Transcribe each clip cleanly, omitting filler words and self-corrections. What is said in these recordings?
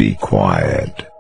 Be quiet.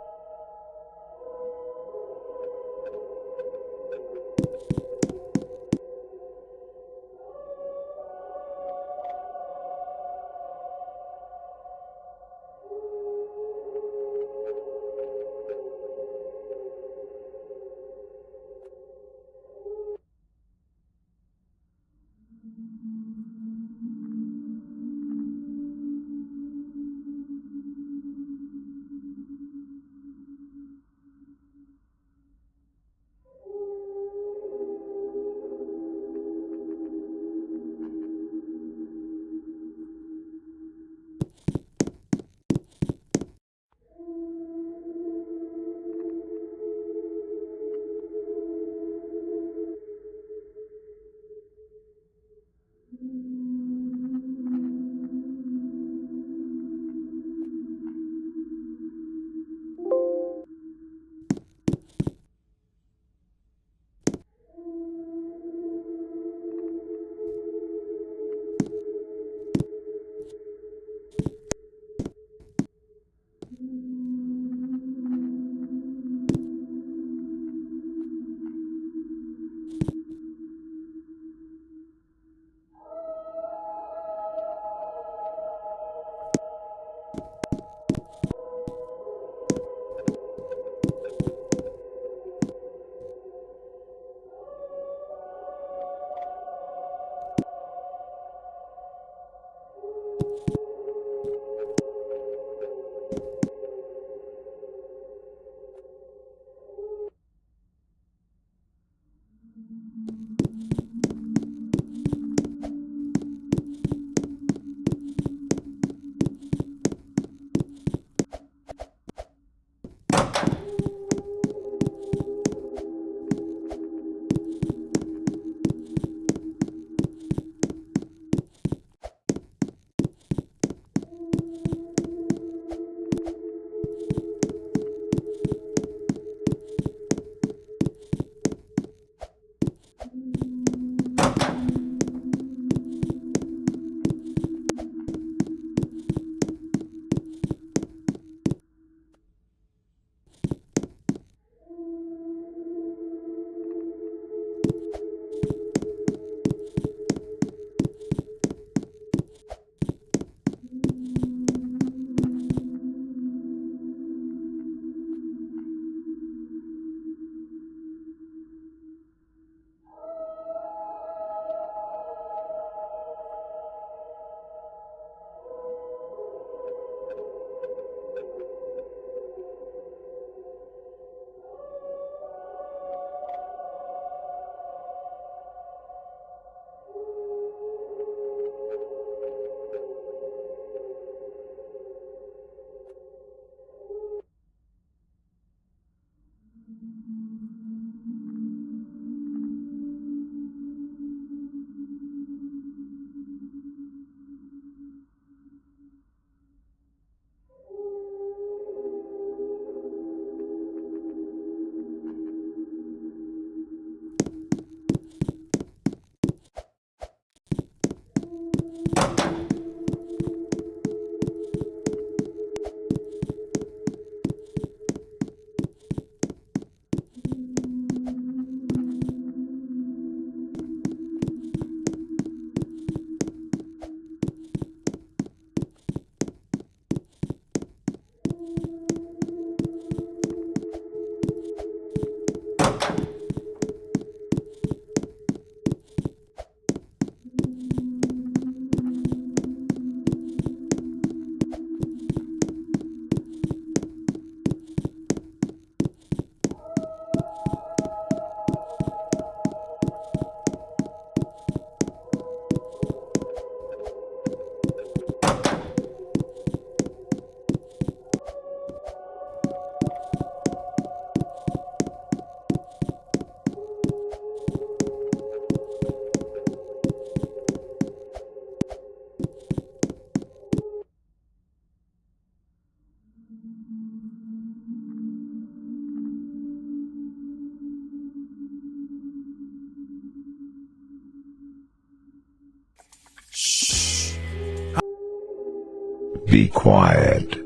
Be quiet.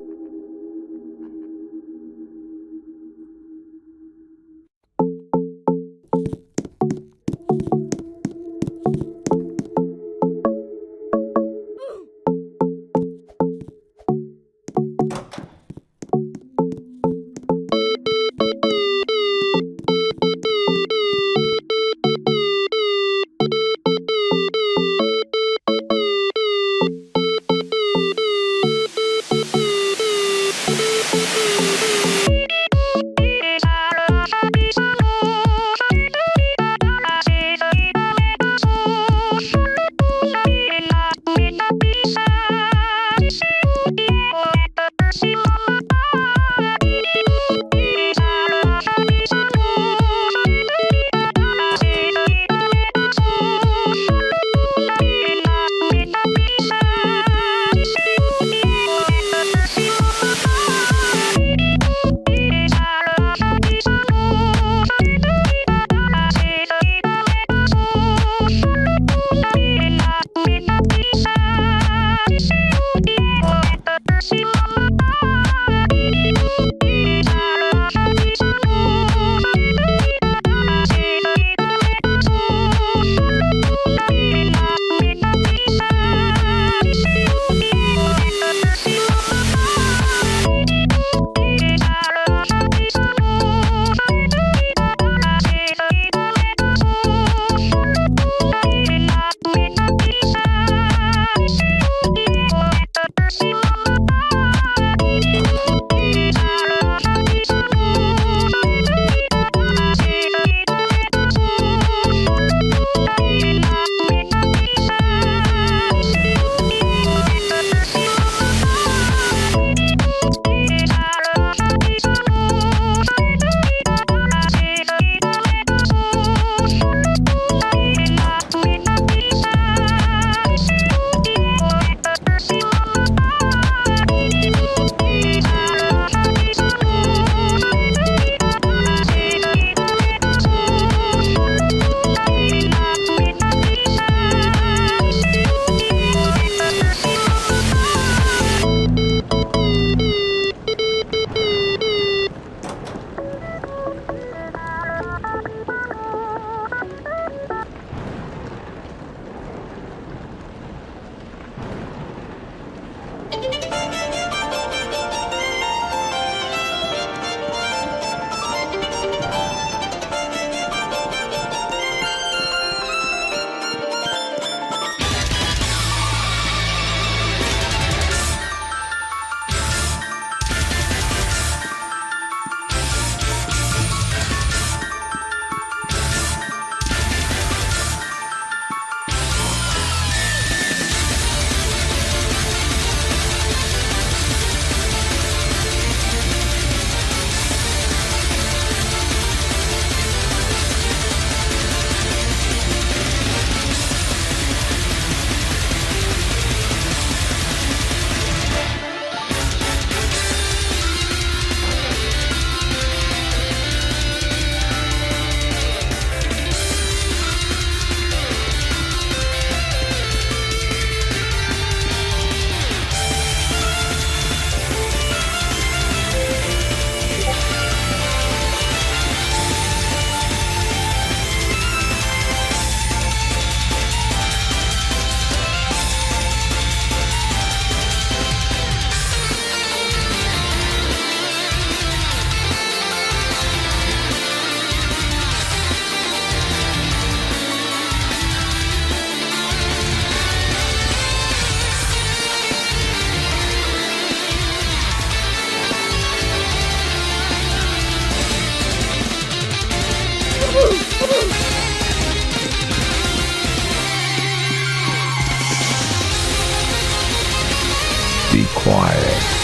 quiet.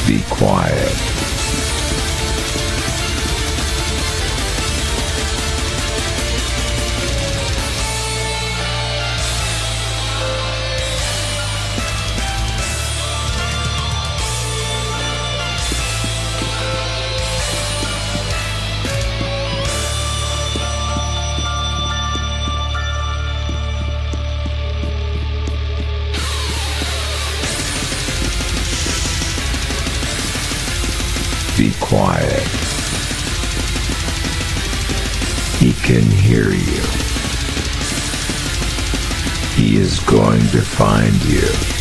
Be quiet. Be quiet. He can hear you. He is going to find you.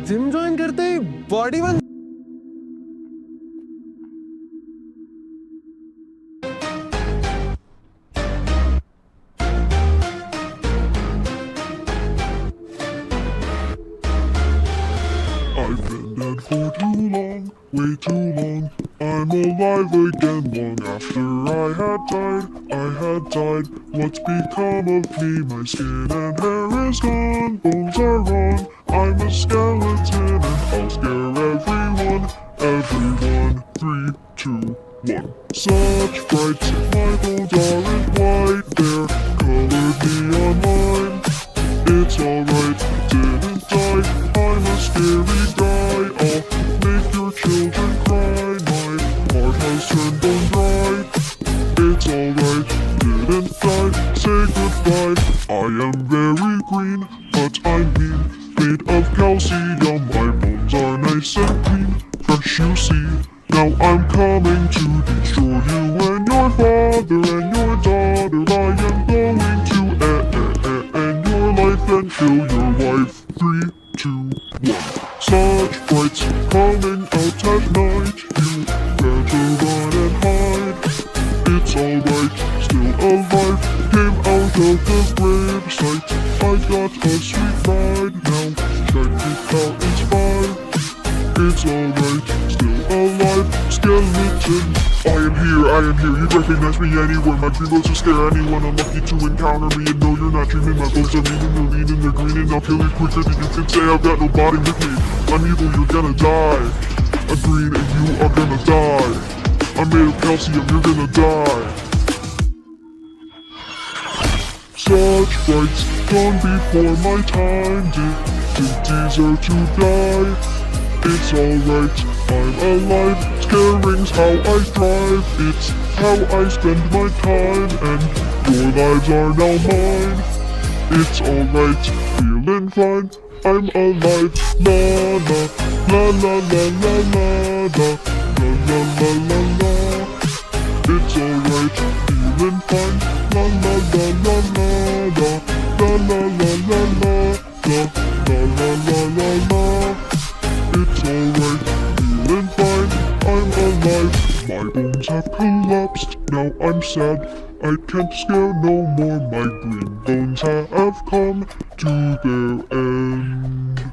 Gym join करते ही body बन। I've been dead for too long, way too long. I'm alive again long after I had died. What's become of me? My skin and hair is gone, bones are wrong. I'm a skeleton and I'll scare everyone. 3, 2, 1. Such frights, my bones aren't white, they're colored neon line. It's alright, didn't die, I'm a scary guy. I'll make your children cry, my heart has turned bone dry. It's alright, didn't die, say goodbye. I am very green, but I'm mean, made of calcium. My bones are nice and clean, fresh you see. Now I'm coming to destroy you and your father and your daughter. I am going to end your life and kill your wife. 3, 2, 1. Such frights coming out at night. You better run and hide. It's alright, still alive. Came out of the gravesite. I got a sweet ride. Now check it out, it's fine. It's alright, still alive, skeleton. I am here, you'd recognize me anywhere. My green bones will scare anyone unlucky to encounter me. And no, you're not dreaming, my bones are mean and they're lean and they're green. And I'll kill you quicker than you can say I've got no body with me. I'm evil, you're gonna die. I'm green and you are gonna die. I'm made of calcium, you're gonna die. Such frights gone before my time. Didn't deserve to die. It's alright, I'm alive. Scaring's how I thrive. It's how I spend my time, and your lives are now mine. It's alright, feeling fine. I'm alive. La la la la la la la la la la la la. It's alright, feeling fine. La la la la la la la la la la la la la la la. It's alright, feeling fine, I'm alive. My bones have collapsed, now I'm sad. I can't scare no more, my green bones have come to their end.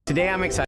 Today I'm excited.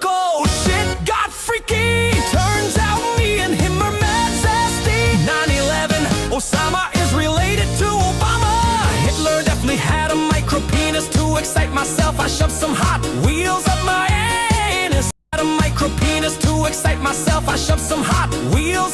circle. Shit got freaky. Turns out me and him are mad zesty. 9/11, Osama is related to Obama. Hitler definitely had a micro penis. To excite myself, I shoved some Hot Wheels up my anus. Had a micro penis. To excite myself, I shoved some Hot Wheels.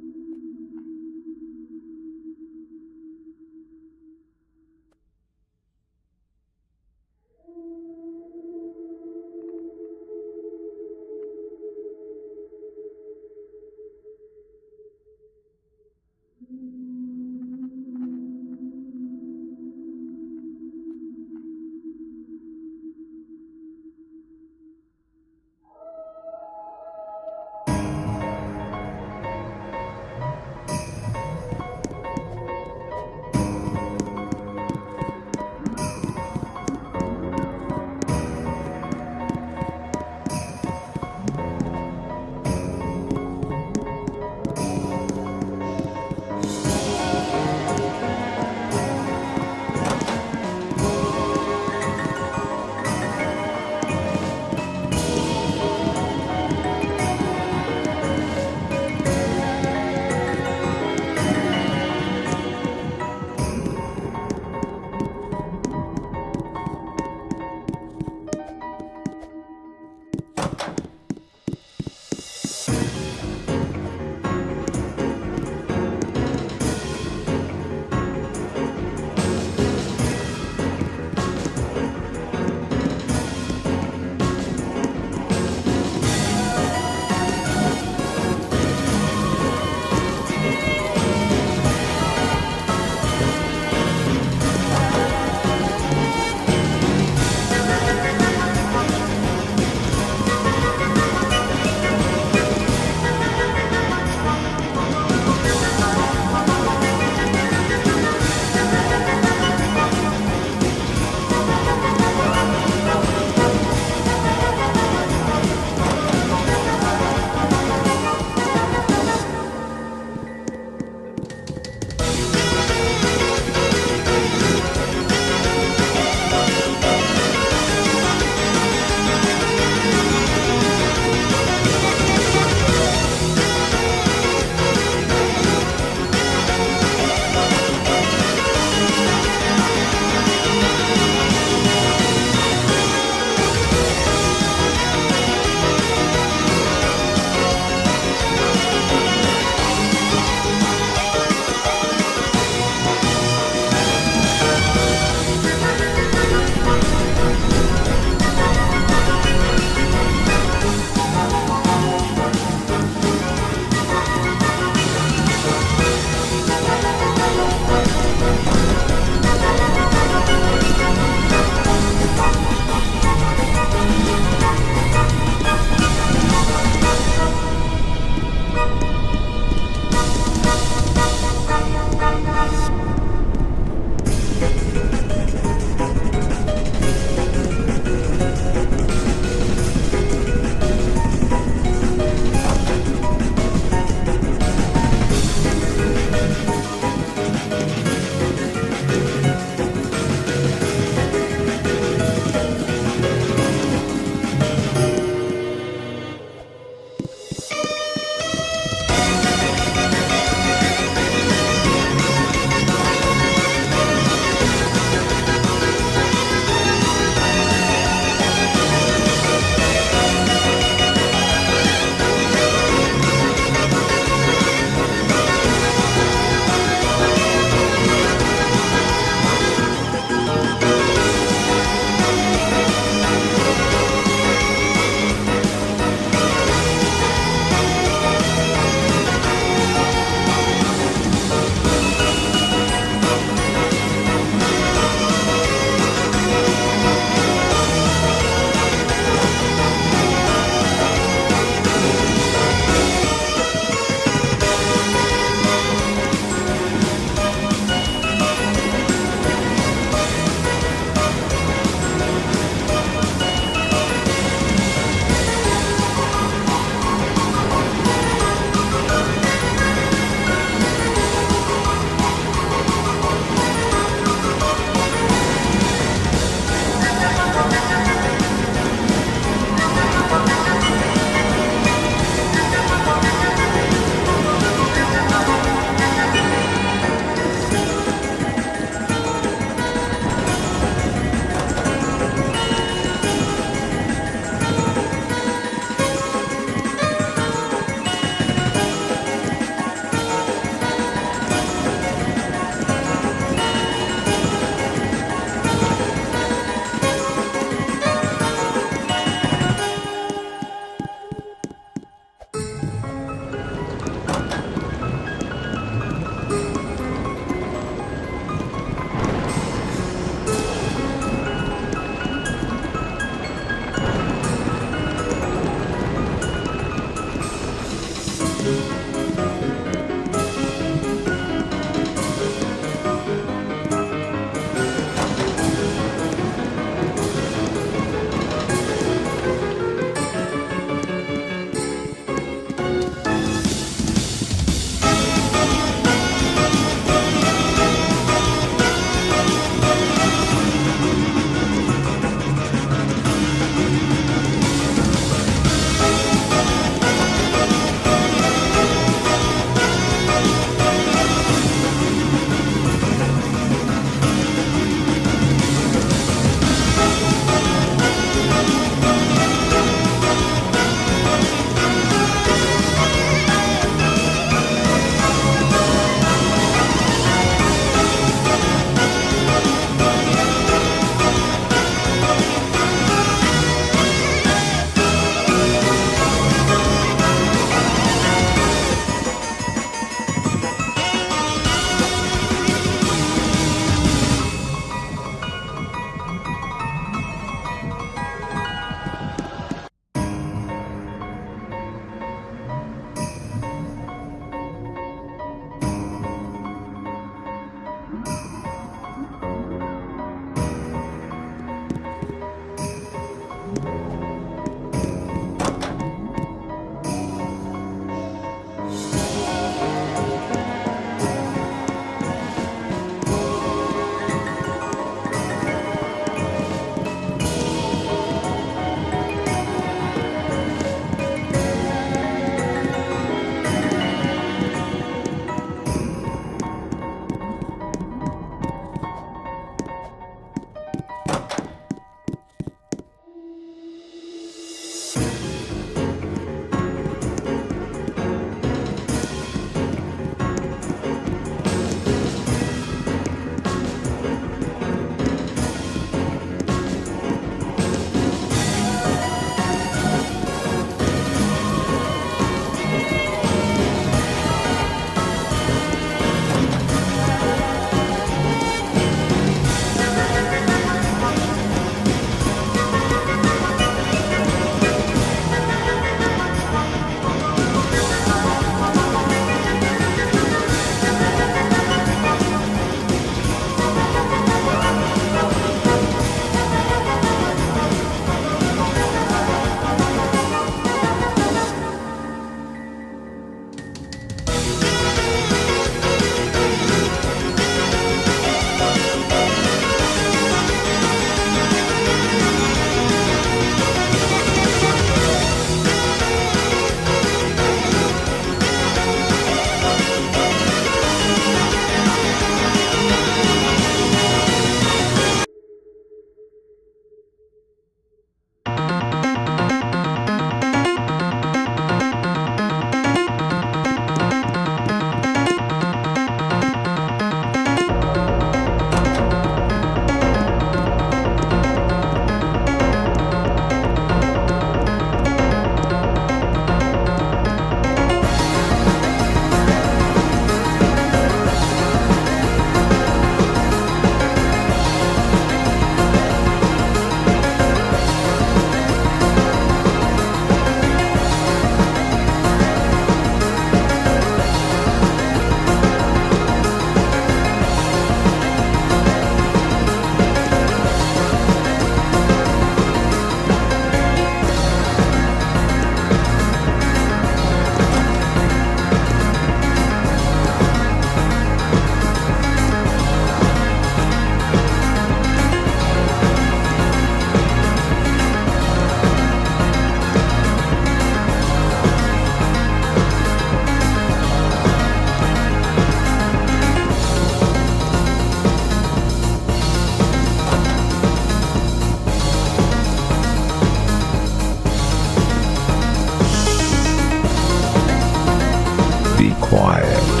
quiet.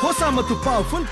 Força matupau, fun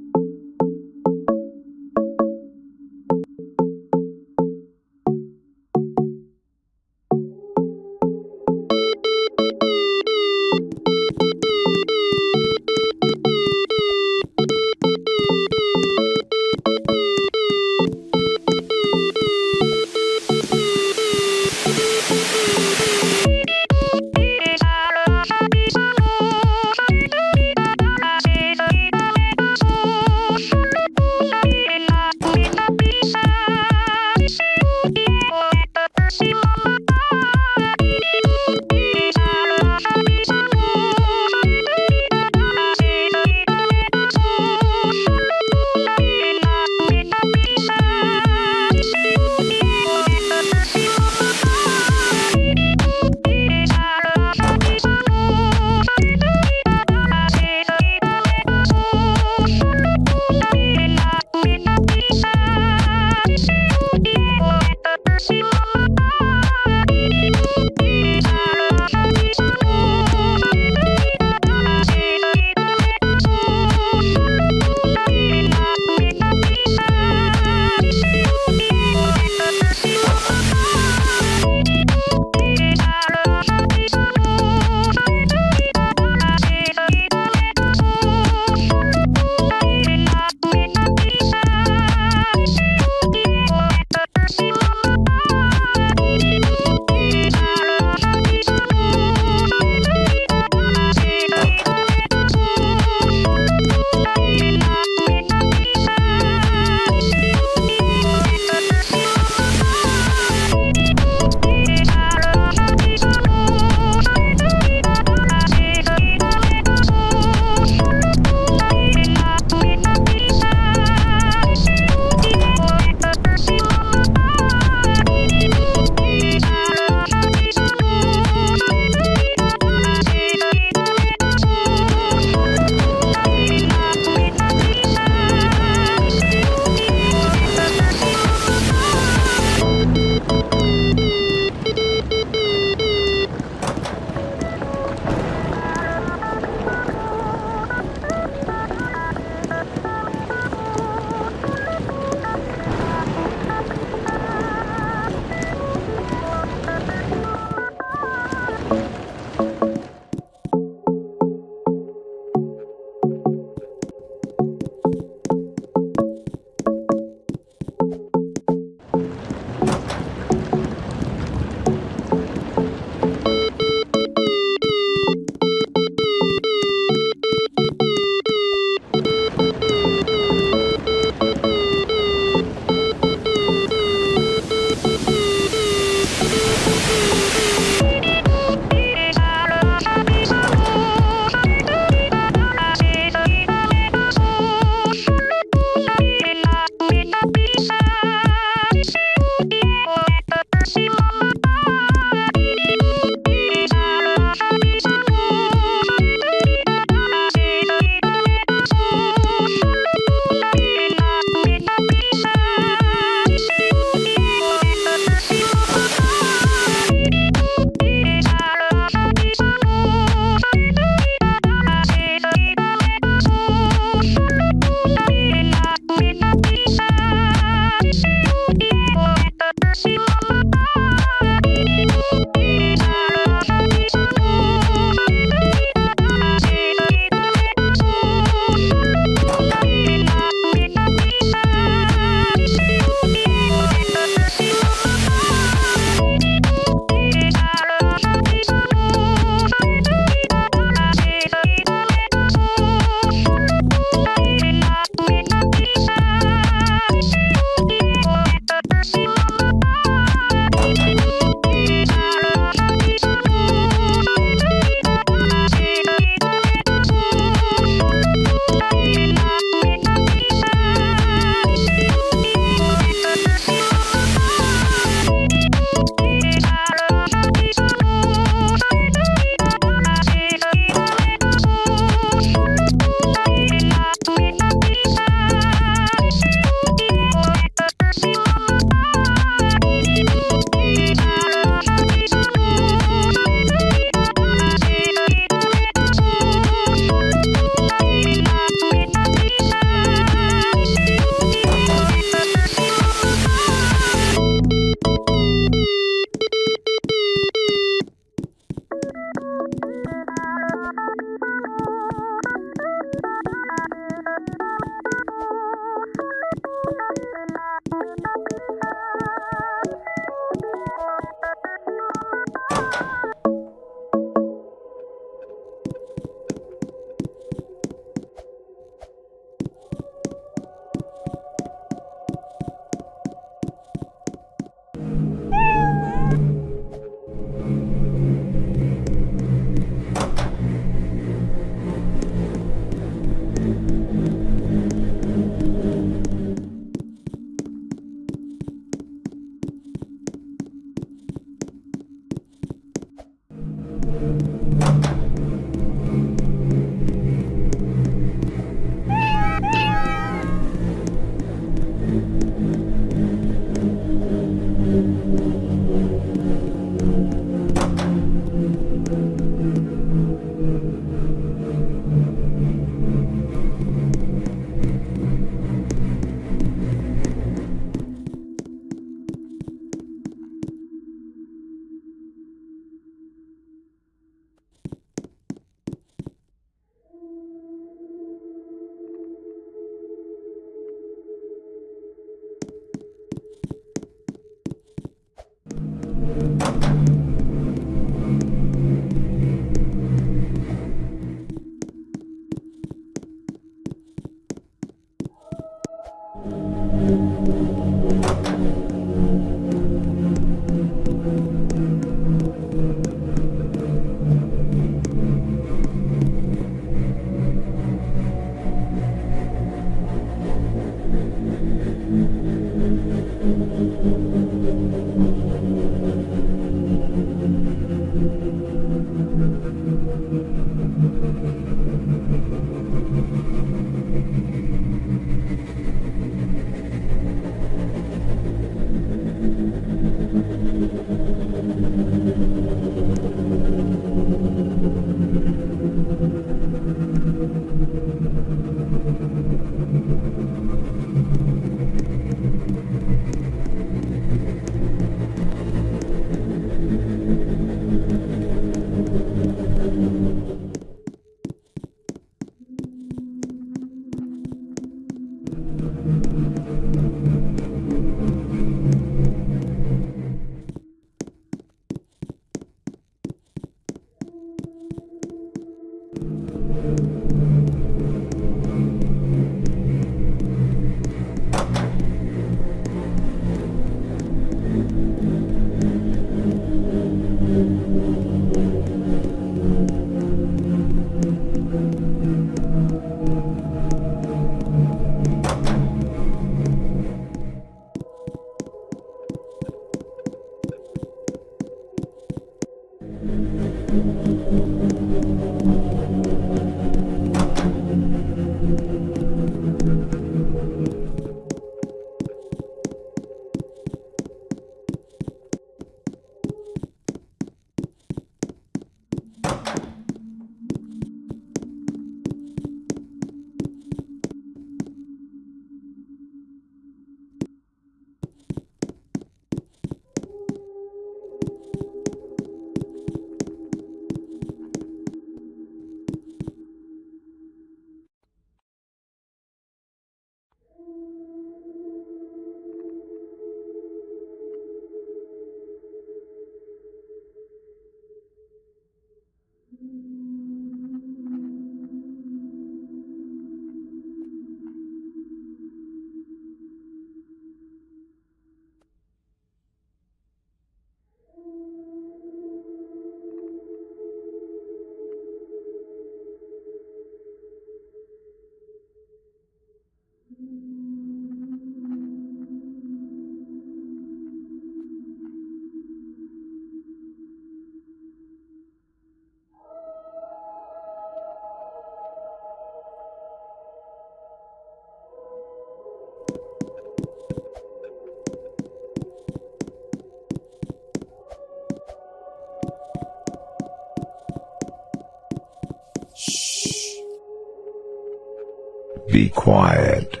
Be quiet.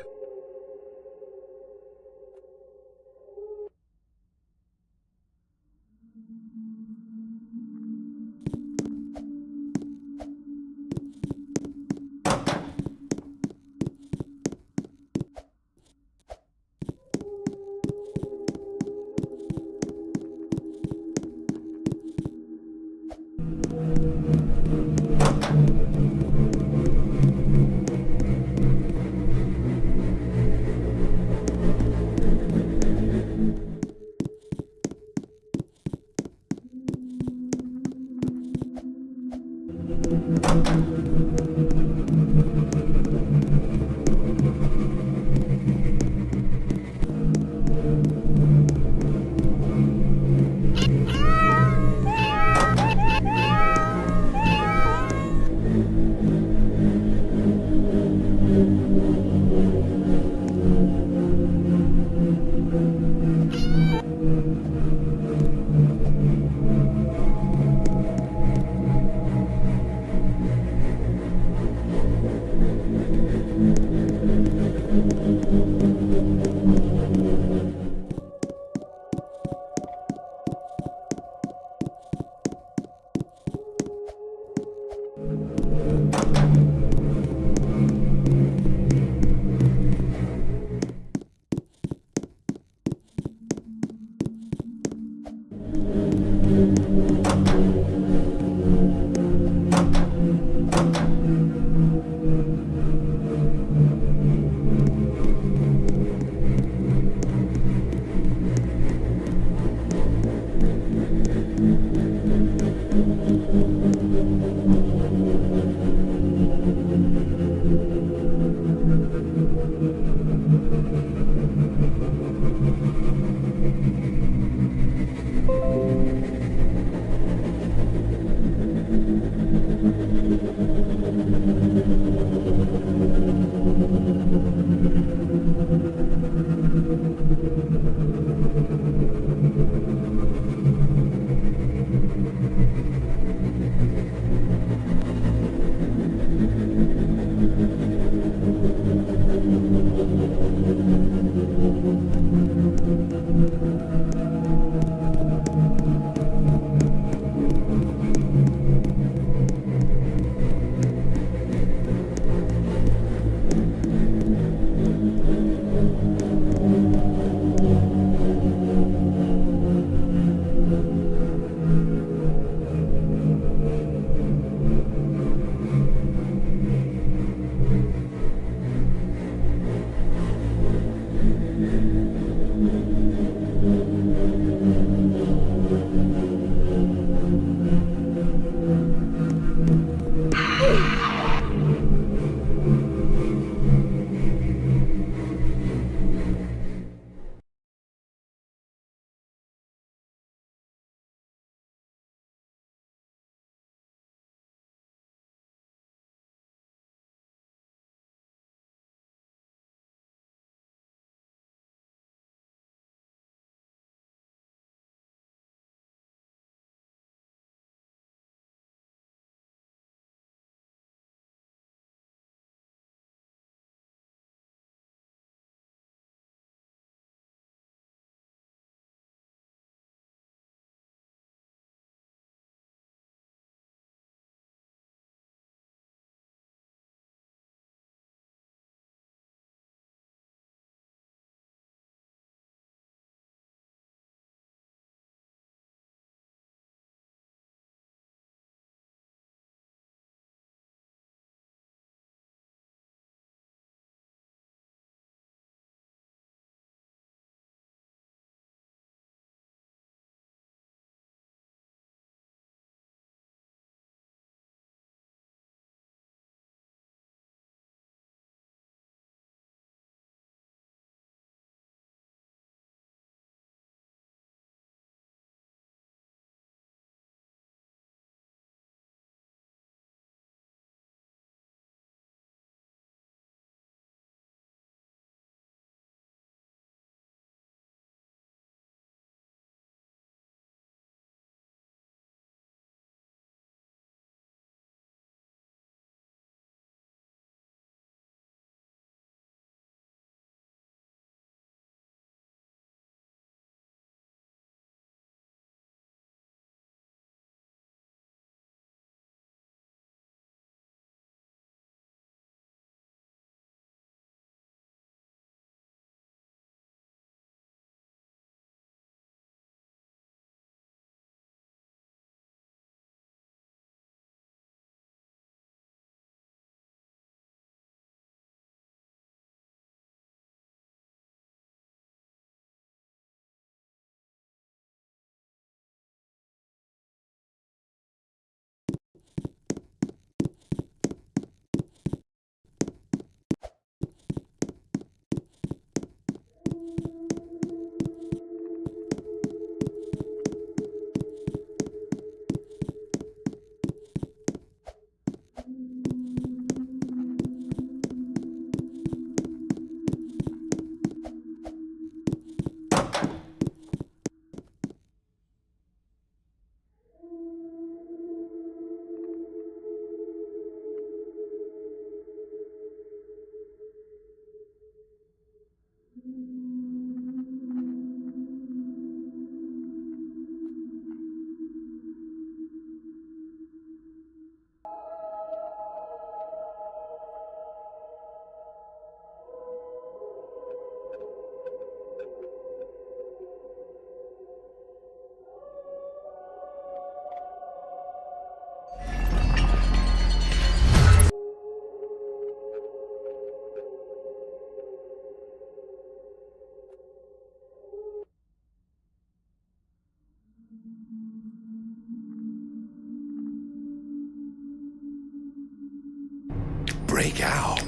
break out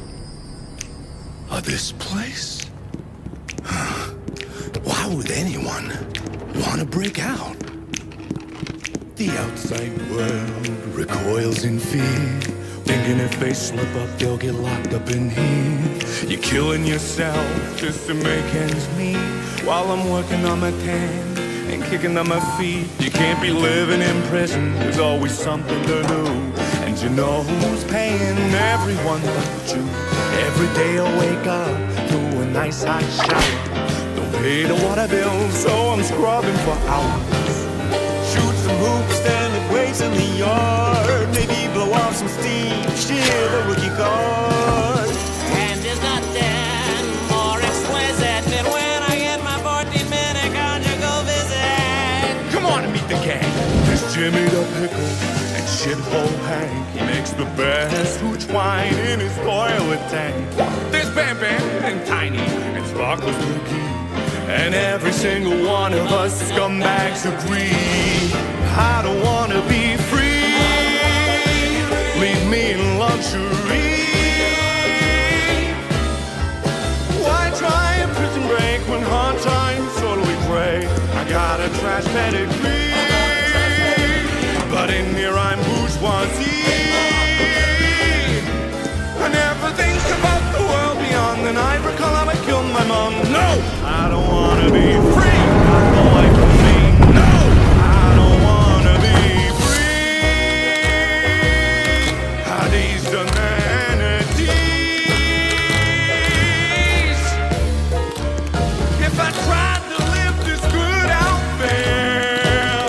of this place? Why would anyone want to break out? The outside world recoils in fear, thinking if they slip up, they'll get locked up in here. You're killing yourself just to make ends meet, while I'm working on my tan and kicking on my feet. You can't be living in prison, there's always something to do. And you know who's paying? Everyone but you. Every day I wake up to a nice hot shower. Don't pay the water bill, so I'm scrubbing for hours. Shoot some hoops, stand at waves in the yard. Maybe blow off some steam, shear the rookie card. And there's nothing more exquisite than when I get my 14-minute conjugal visit. Come on and meet the gang. There's Jimmy the Pickle and Shithole Hank. He makes the best hooch wine in his toilet tank. There's Bam Bam and Tiny and Sparkles Mookie. And every single one of us scumbags agree, I don't wanna be free. Leave me in luxury. Why try a prison break when hard times totally break? I got a trash pedigree, but in here I'm bourgeoisie. I never think about the world beyond, and I recall how I killed my mom. No, I don't wanna be free. Not the life of me. No, I don't wanna be free. How these amenities. If I tried to live this good out there,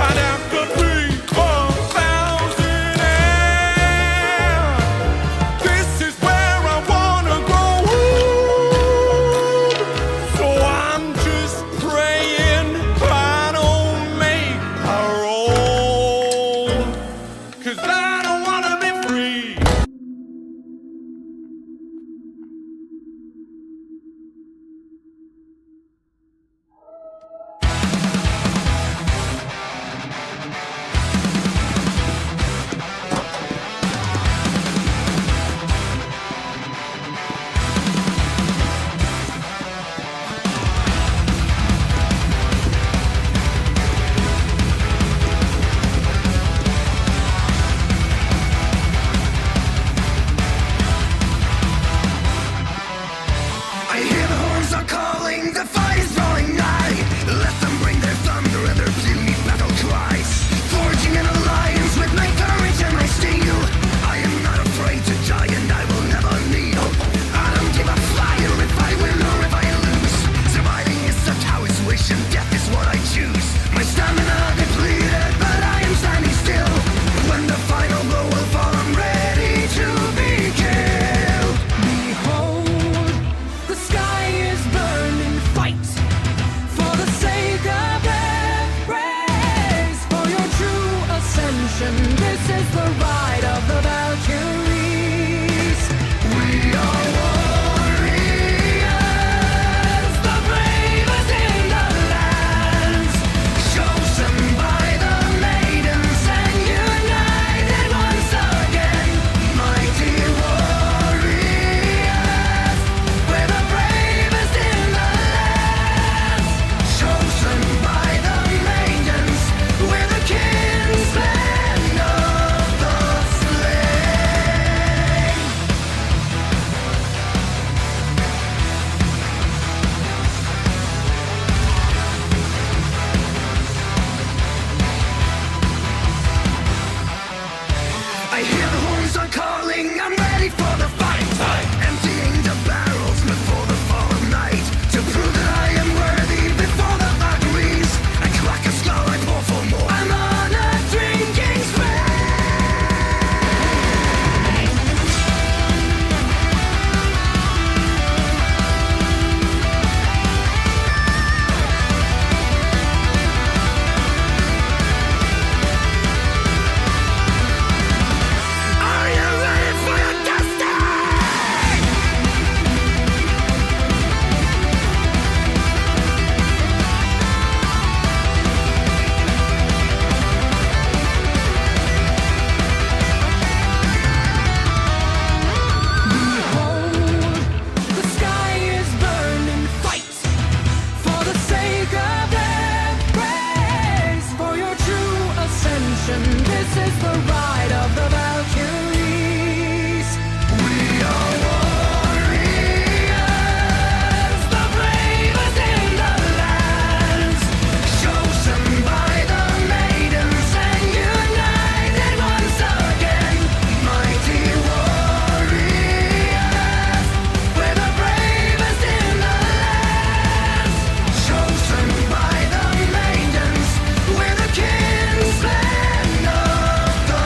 I'd have to pay 4,000 air. This is where I wanna go. So I'm just praying I don't make a roll, 'cause I don't wanna be free. I hear the horns are calling, the fight is drawing nigh. Let them bring their thunder and their puny battle cries. Forging an alliance with my courage and my steel. I am not afraid to die and I will never kneel. I don't give a flyer if I win or if I lose. Surviving is a coward's wish and death is what I choose. My stamina depleted, but I am standing still. When the final blow will fall, I'm ready to be killed. Behold, the sky is burning. Fight for the sake of race, for your true ascension. This is the ride of the Valkyries. We are warriors, The bravest in the lands, chosen by the maidens and united once again. mighty warriors. We're the bravest in the lands, Chosen by the maidens, we're the kinsmen of the slain. I hear the horns are calling, I'm ready for the fight. Emptying the barrels before the fall of night, to prove that I am worthy before the Valkyries. I crack a skull, I pour for more. I'm on a drinking spree. I This is the ride of the Valkyries. We are warriors, the bravest in the lands, chosen by the maidens and united once again. Mighty warriors, we're the bravest in the lands, chosen by the maidens, we're the kinsmen of the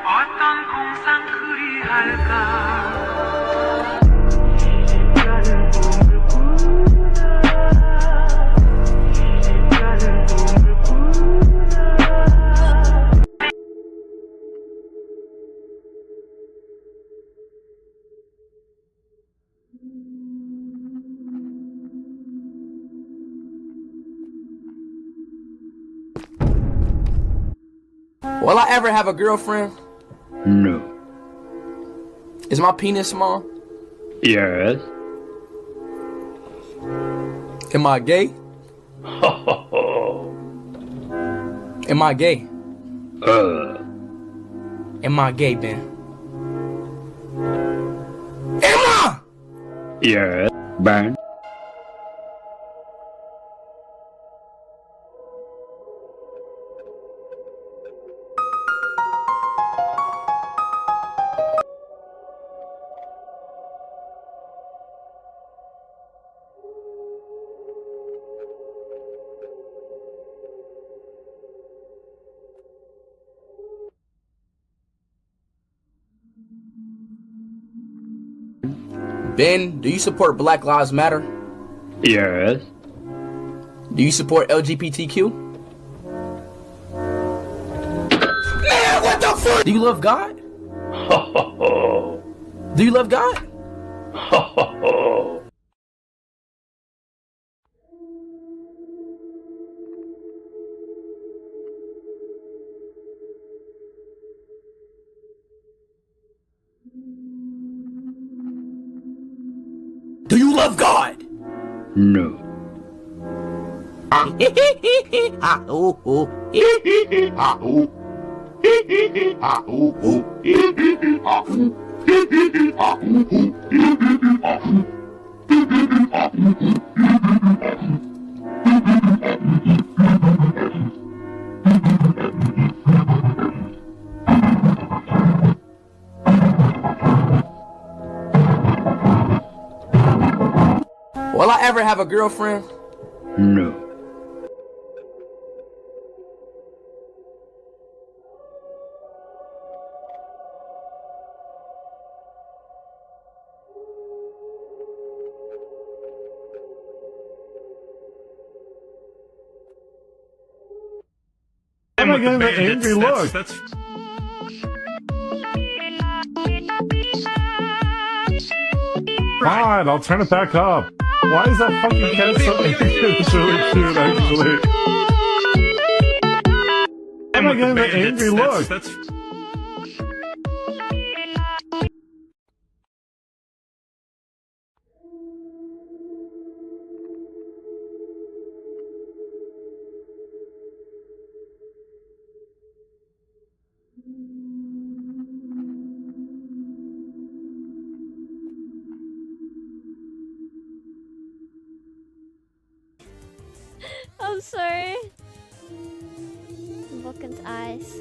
어떤 공상 그리할까 Will I ever have a girlfriend? No. Is my penis small? Yes. Am I gay? Am I gay? Am I gay, Ben? Am I? Yes. Ben. Ben, do you support Black Lives Matter? Yes. Do you support LGBTQ? Man, what the fuck? Do you love God? Do you love God? Do you love God? No. Will I ever have a girlfriend? No. Why am I getting the angry look? Fine, I'll turn it back up. Why is that fucking cat so angry? It's really cute, actually. Why am I getting the angry look? I'm sorry. Vulcan's eyes.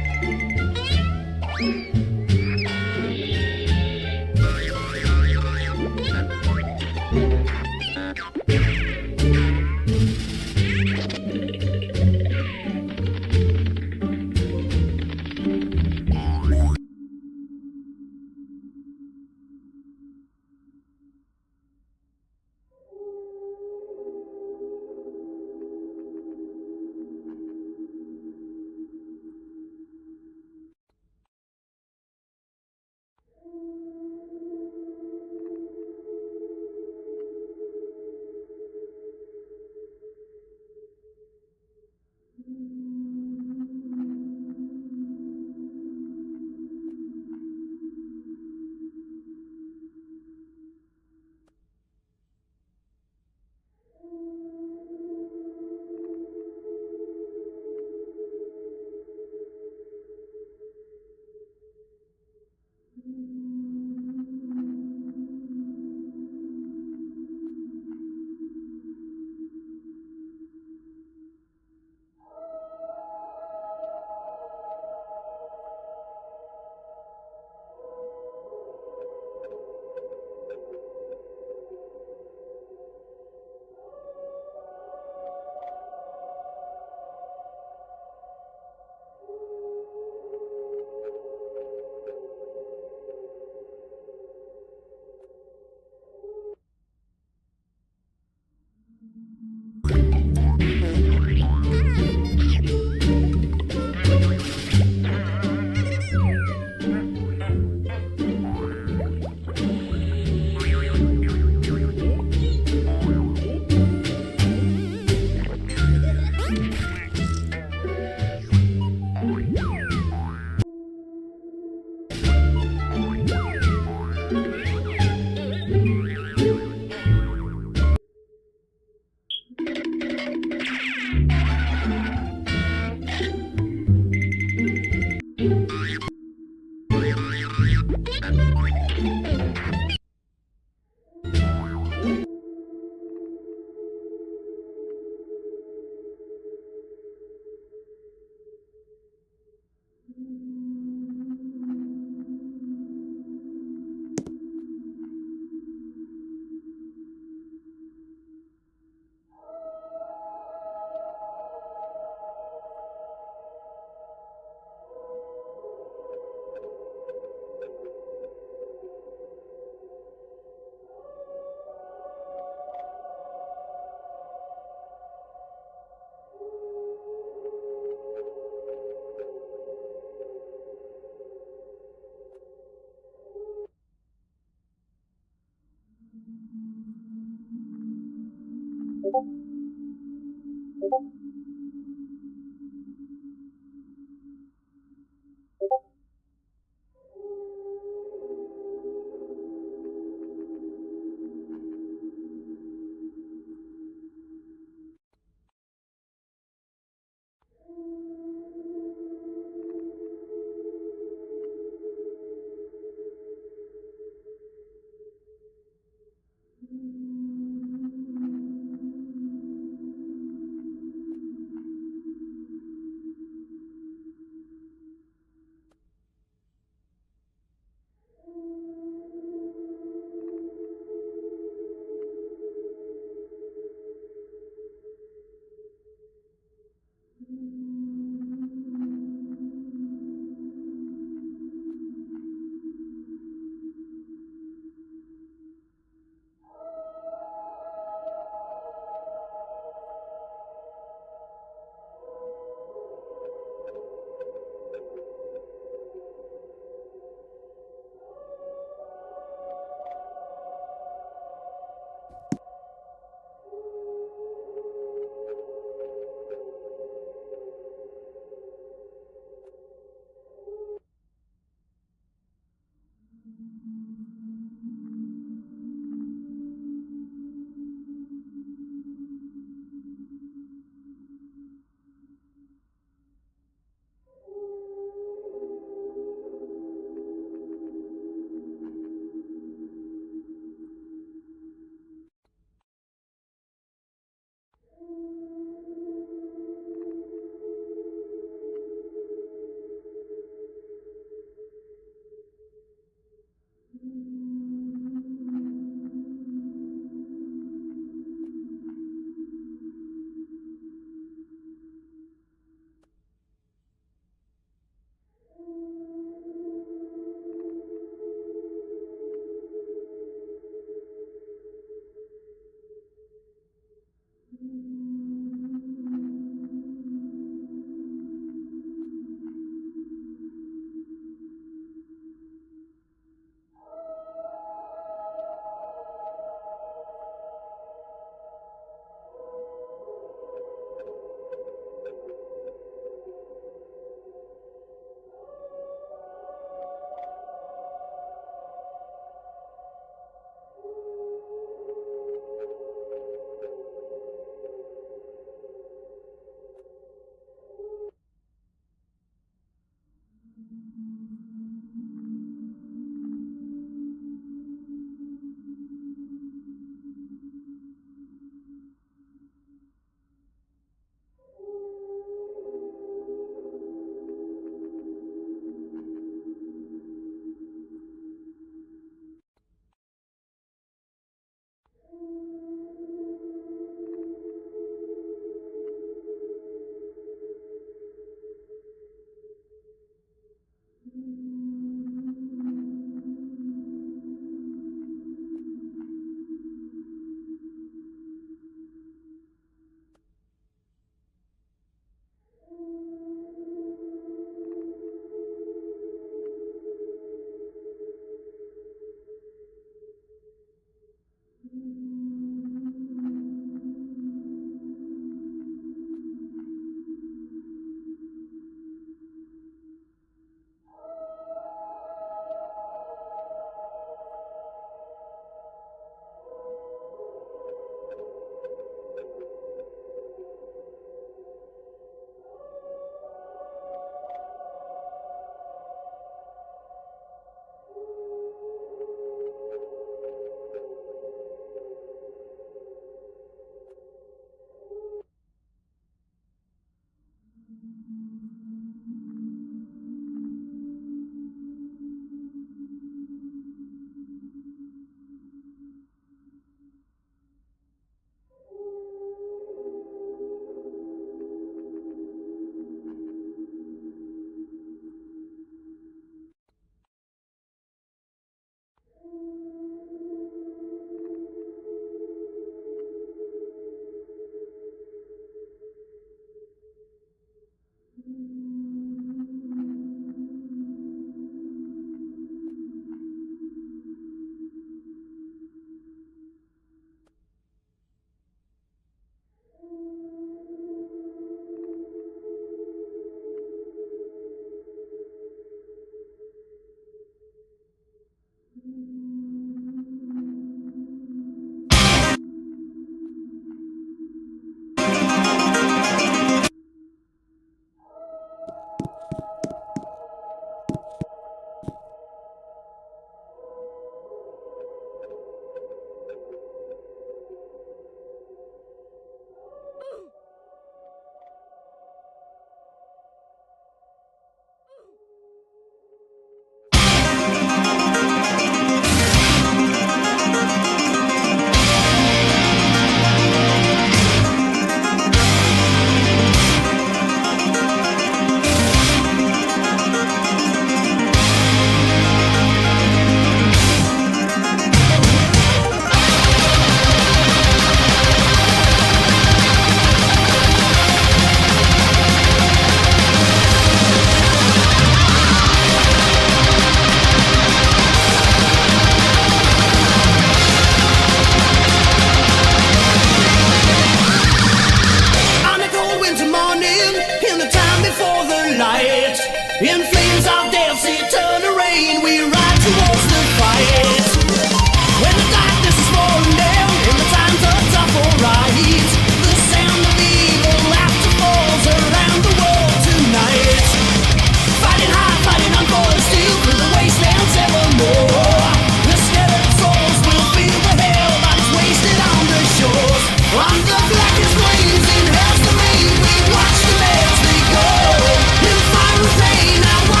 Now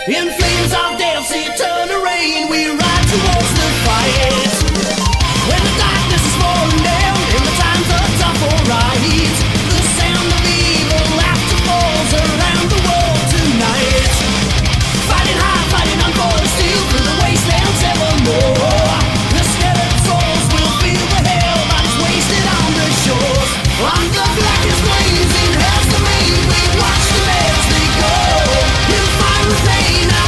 In flames of death, see eternal rain, we ride towards the fight. When the darkness is falling down and the times are tough, alright, the sound of evil laughter falls around the world tonight. Fighting hard, fighting on for the steel through the wastelands evermore. The skeleton souls will feel the hell that is wasted on the shores. On the blackest flames in hell's domain, we watch them as they go. In fire and pain, I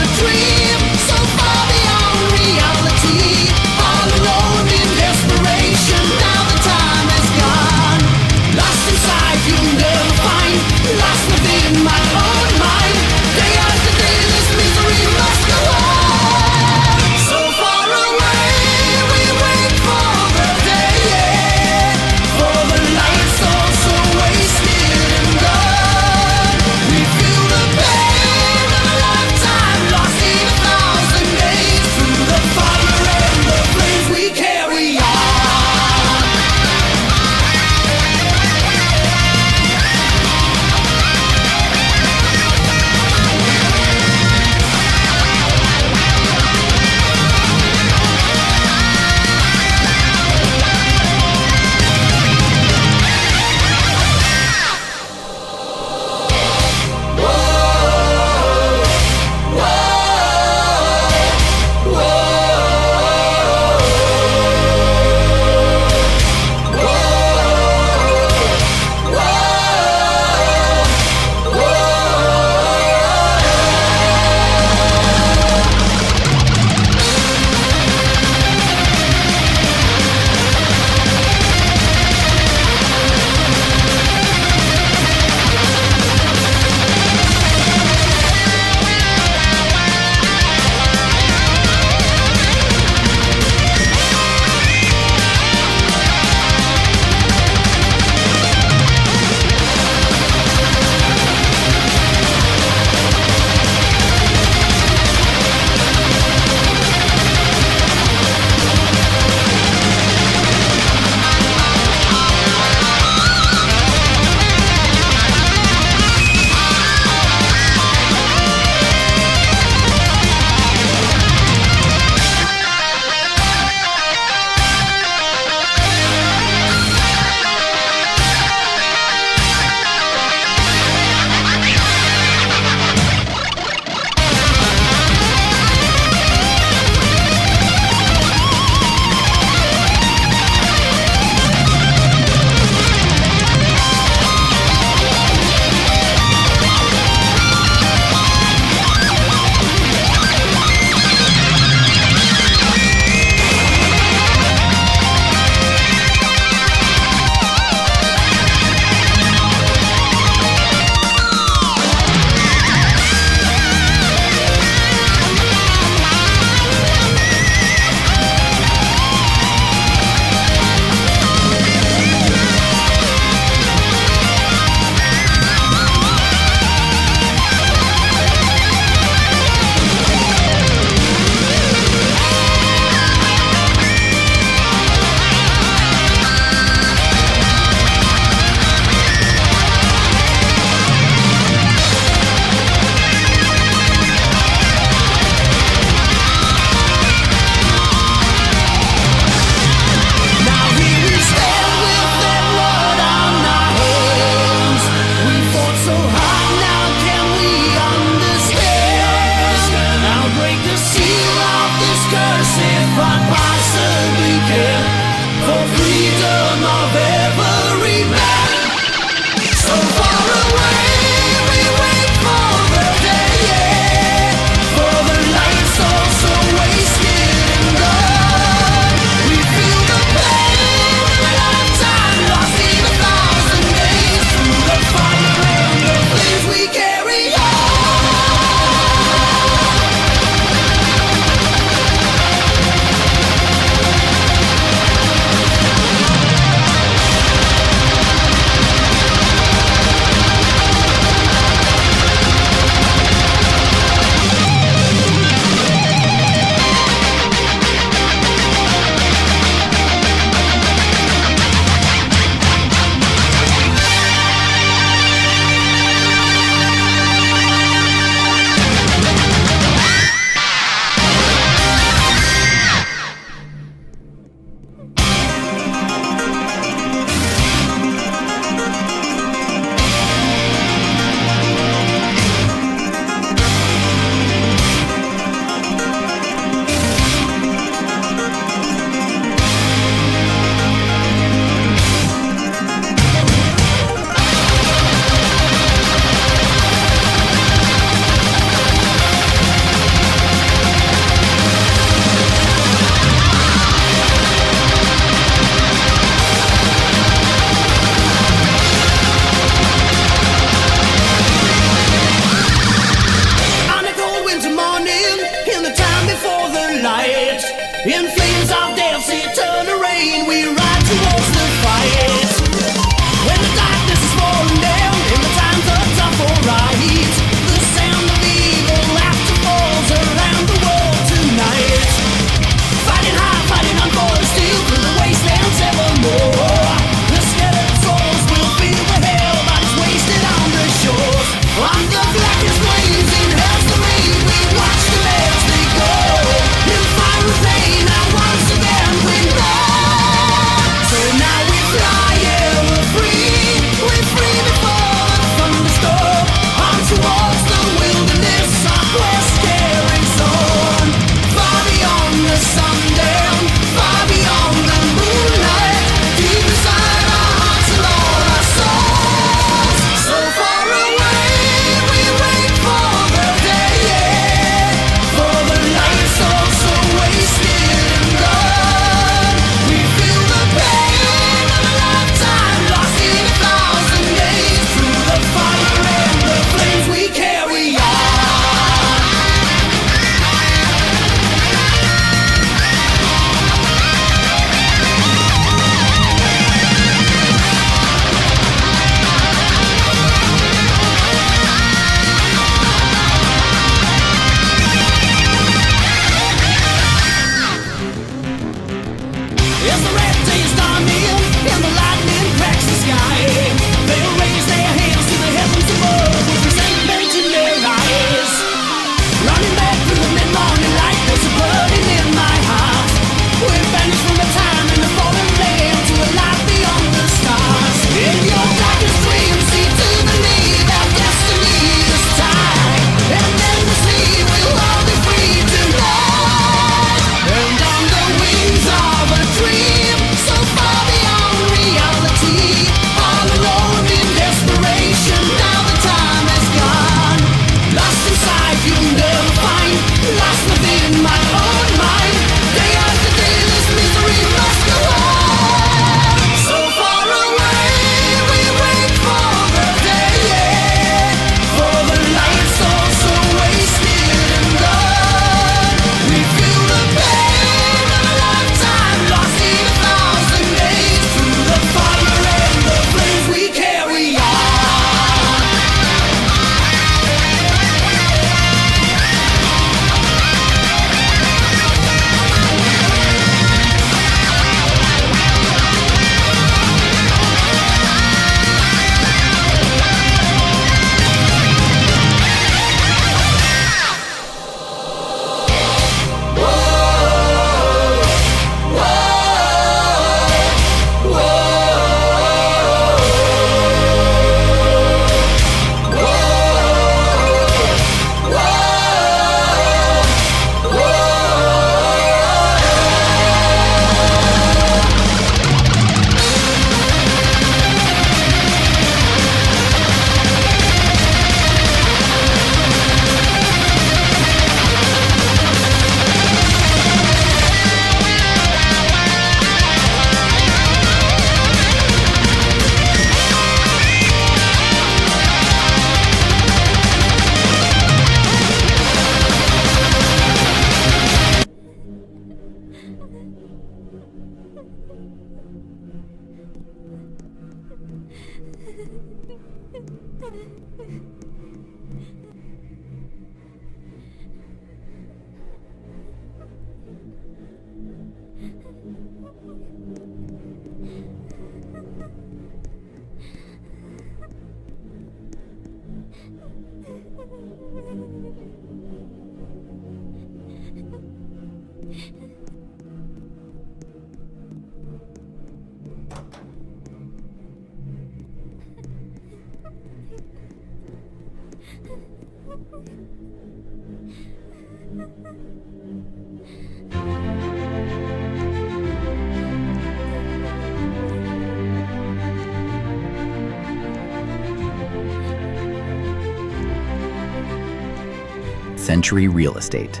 Century Real Estate.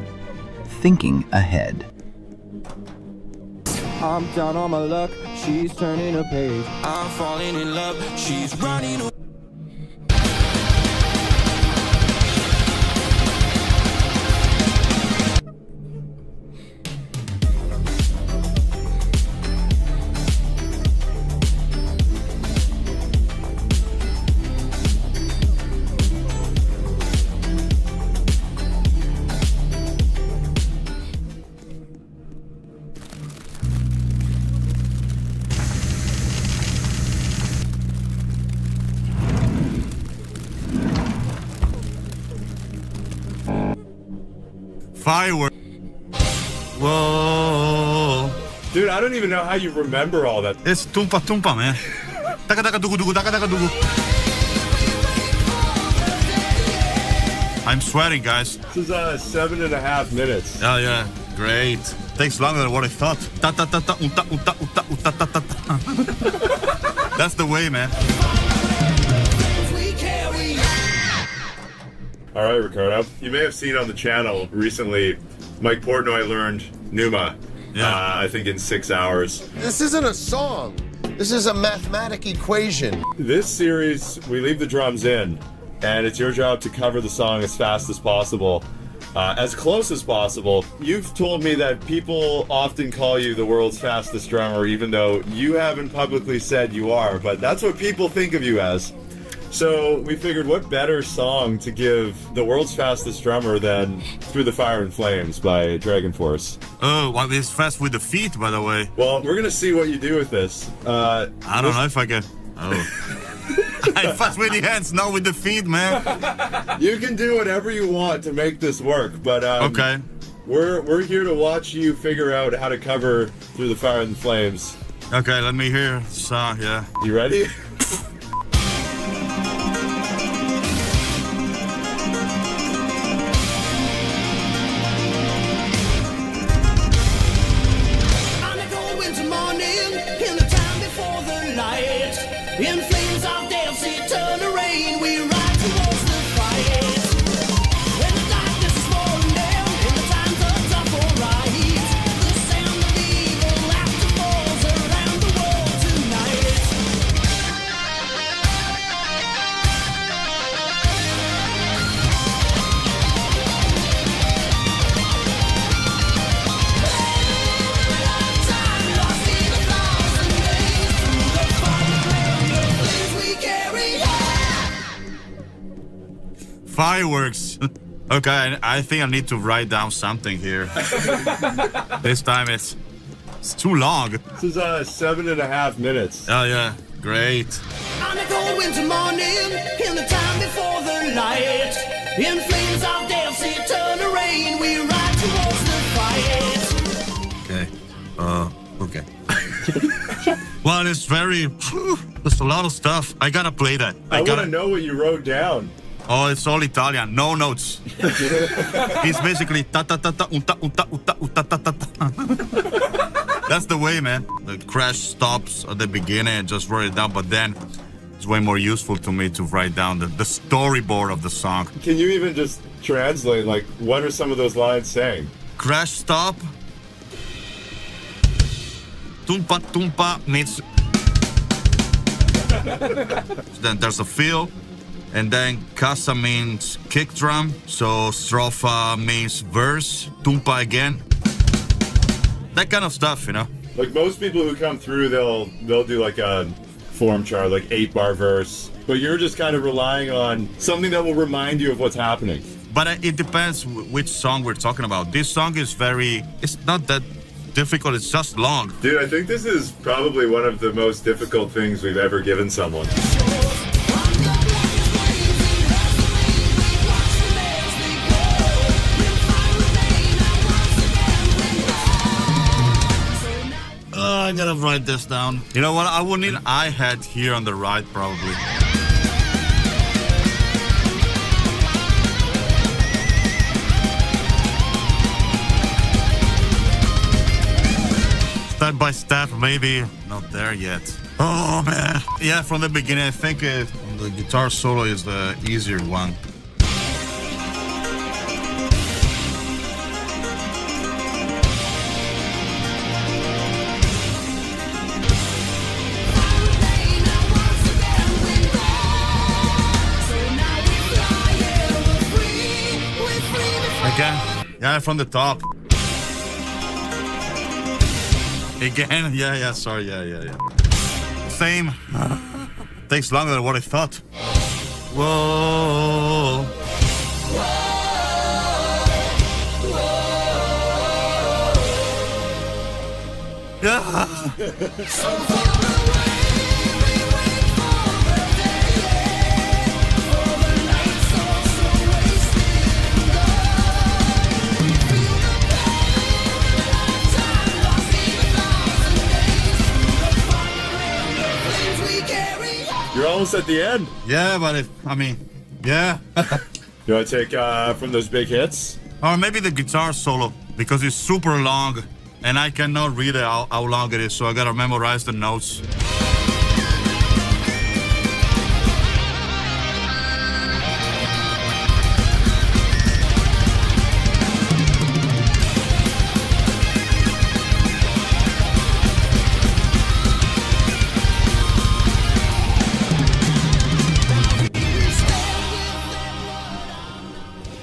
Thinking ahead. I'm down on my luck, she's turning a page. I'm falling in love, she's running away. Firework. Whoa. Dude, I don't even know how you remember all that. It's tumpa tumpa, man. Taka taka dugu dugu, taka taka dugu. I'm sweating, guys. This is 7.5 minutes. Oh, yeah. Great. Takes longer than what I thought. Ta ta ta ta uta uta uta uta ta ta ta. That's the way, man. All right, Ricardo. You may have seen on the channel recently, Mike Portnoy learned Numa. Yeah. I think in 6 hours. This isn't a song. This is a mathematic equation. This series, we leave the drums in, and it's your job to cover the song as fast as possible, as close as possible. You've told me that people often call you the world's fastest drummer, even though you haven't publicly said you are, but that's what people think of you as. So we figured what better song to give the world's fastest drummer than Through the Fire and Flames by Dragon Force. Oh, well, it's fast with the feet, by the way. Well, we're going to see what you do with this. I don't know if I can. Oh. I'm fast with the hands, not with the feet, man. You can do whatever you want to make this work, but okay. We're here to watch you figure out how to cover Through the Fire and Flames. Okay, let me hear the song, yeah. You ready? In flames of death's eternal rain, we ride towards the fight. When the darkness is falling down, in the times of tough or right, the sound of evil laughter falls around the world tonight. Time lost in 1,000 days through the fire. We carry Fireworks. Okay, I think I need to write down something here. This time it's too long. This is 7.5 minutes. Oh, yeah. Great. on a cold winter morning, in the time before the light. In flames of death's eternal rain, we ride towards the fight. Okay. Well, it's very... There's a lot of stuff. I gotta play that. I want to know what you wrote down. Oh, it's all Italian. No notes. It's basically ta ta ta ta uta uta uta uta ta ta ta. That's the way, man. The crash stops at the beginning and just write it down, but then it's way more useful to me to write down the storyboard of the song. Can you even just translate, like, what are some of those lines saying? Crash stop. Tumpa tumpa means... Then there's a fill. And then casa means kick drum. So stropha means verse. Tumpa again. That kind of stuff, you know. Like most people who come through, they'll do like a form chart, like 8-bar verse. But you're just kind of relying on something that will remind you of what's happening. But it depends which song we're talking about. This song is it's not that difficult, it's just long. Dude, I think this is probably one of the most difficult things we've ever given someone. I gotta write this down. You know what? I would need I-hat here on the right, probably. Step by step, maybe. Not there yet. Oh, man. Yeah, from the beginning, I think the guitar solo is the easier one. Again, yeah, from the top. Again, yeah, sorry, yeah. Same. Takes longer than what I thought. Whoa. Yeah. You're almost at the end. Yeah, but yeah. You want to take from those big hits? Or maybe the guitar solo, because it's super long, and I cannot read how long it is, so I gotta memorize the notes.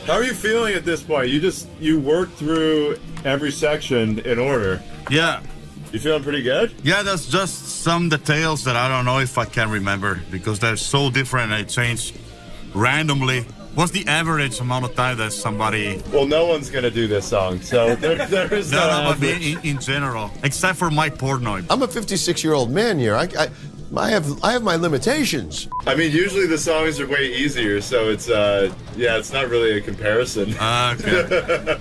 How are you feeling at this point? You worked through every section in order. Yeah. You feeling pretty good? Yeah, that's just some details that I don't know if I can remember, because they're so different and they change randomly. What's the average amount of time that somebody... Well, no one's going to do this song, so there is no average. In general, except for Mike Portnoy. I'm a 56-year-old man here. I have my limitations. I mean, usually the songs are way easier, so it's it's not really a comparison. Okay.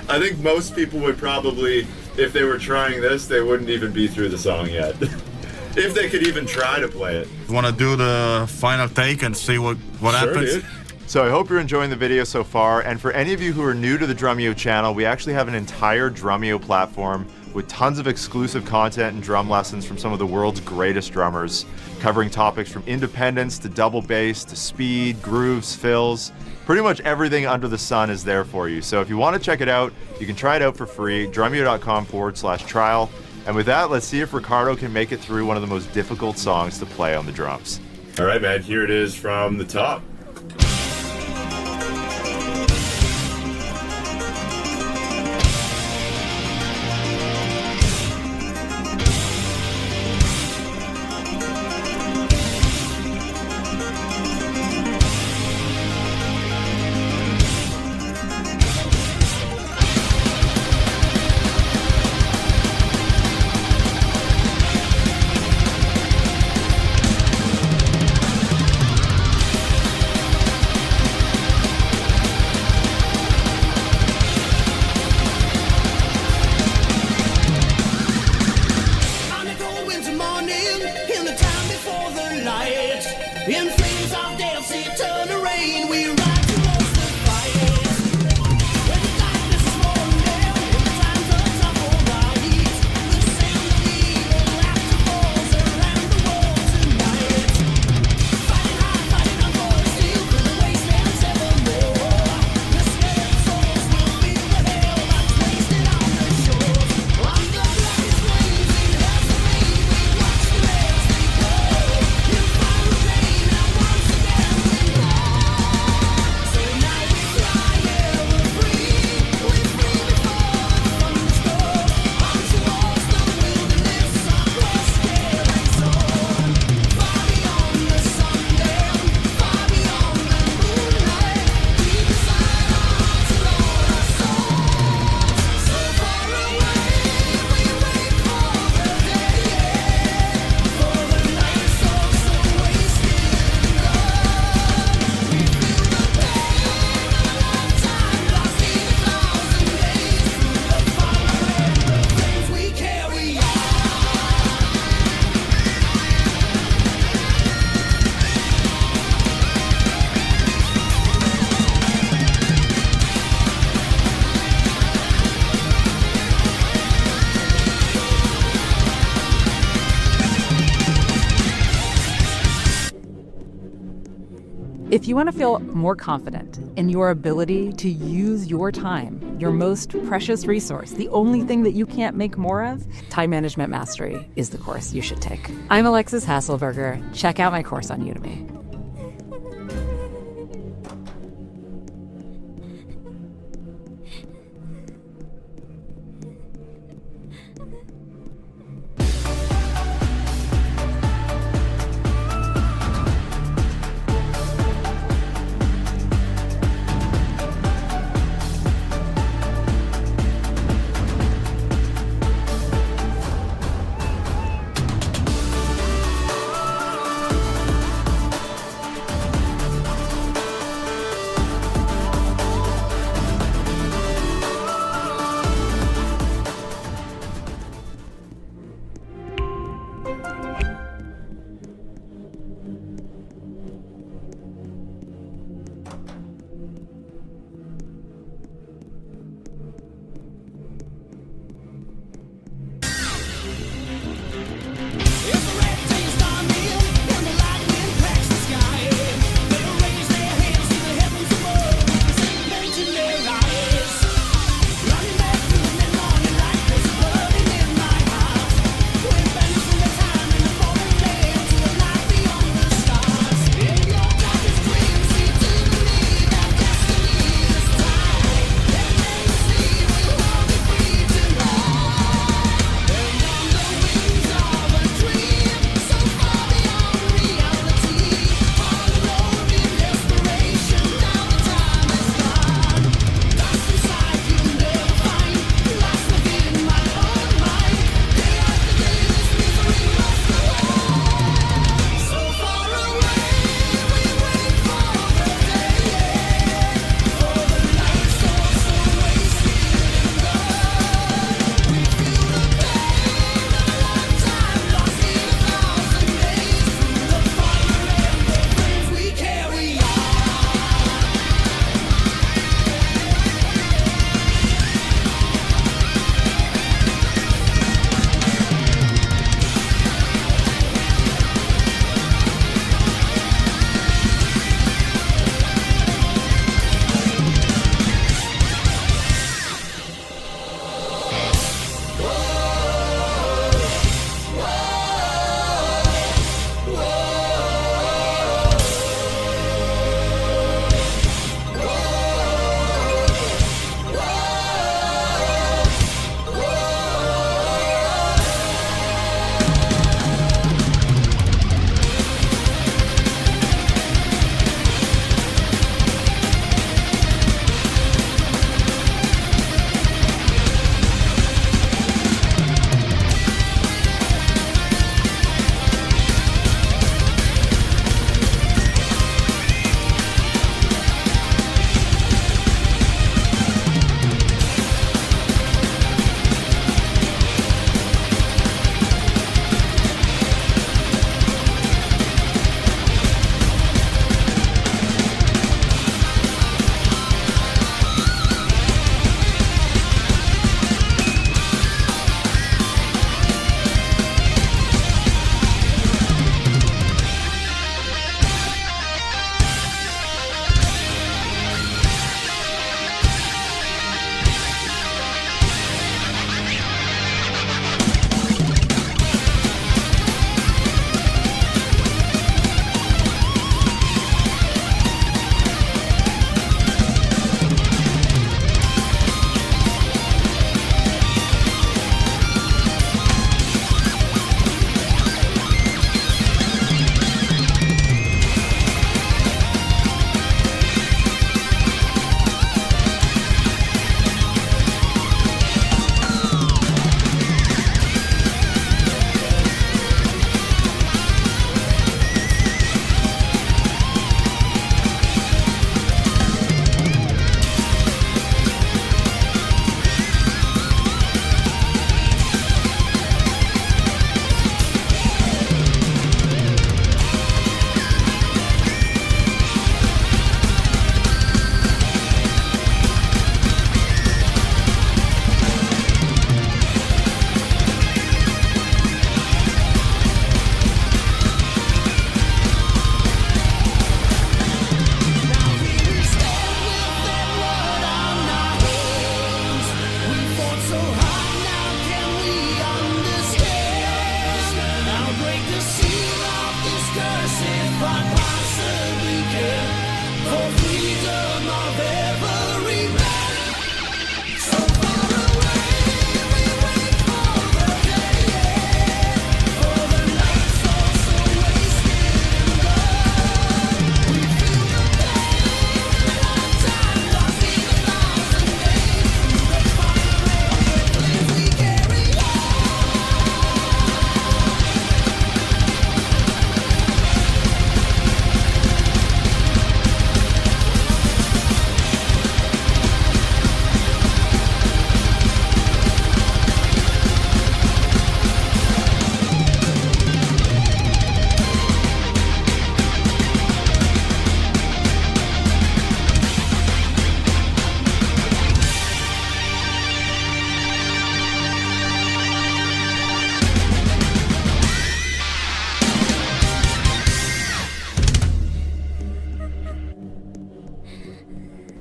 I think most people would probably, if they were trying this, they wouldn't even be through the song yet. If they could even try to play it. You want to do the final take and see what happens? Dude. So I hope you're enjoying the video so far, and for any of you who are new to the Drumeo channel, we actually have an entire Drumeo platform with tons of exclusive content and drum lessons from some of the world's greatest drummers, covering topics from independence to double bass to speed, grooves, fills. Pretty much everything under the sun is there for you. So if you want to check it out, you can try it out for free, drumeo.com/trial. And with that, let's see if Ricardo can make it through one of the most difficult songs to play on the drums. All right, man, here it is from the top. If you want to feel more confident in your ability to use your time, your most precious resource, the only thing that you can't make more of, Time Management Mastery is the course you should take. I'm Alexis Hasselberger. Check out my course on Udemy.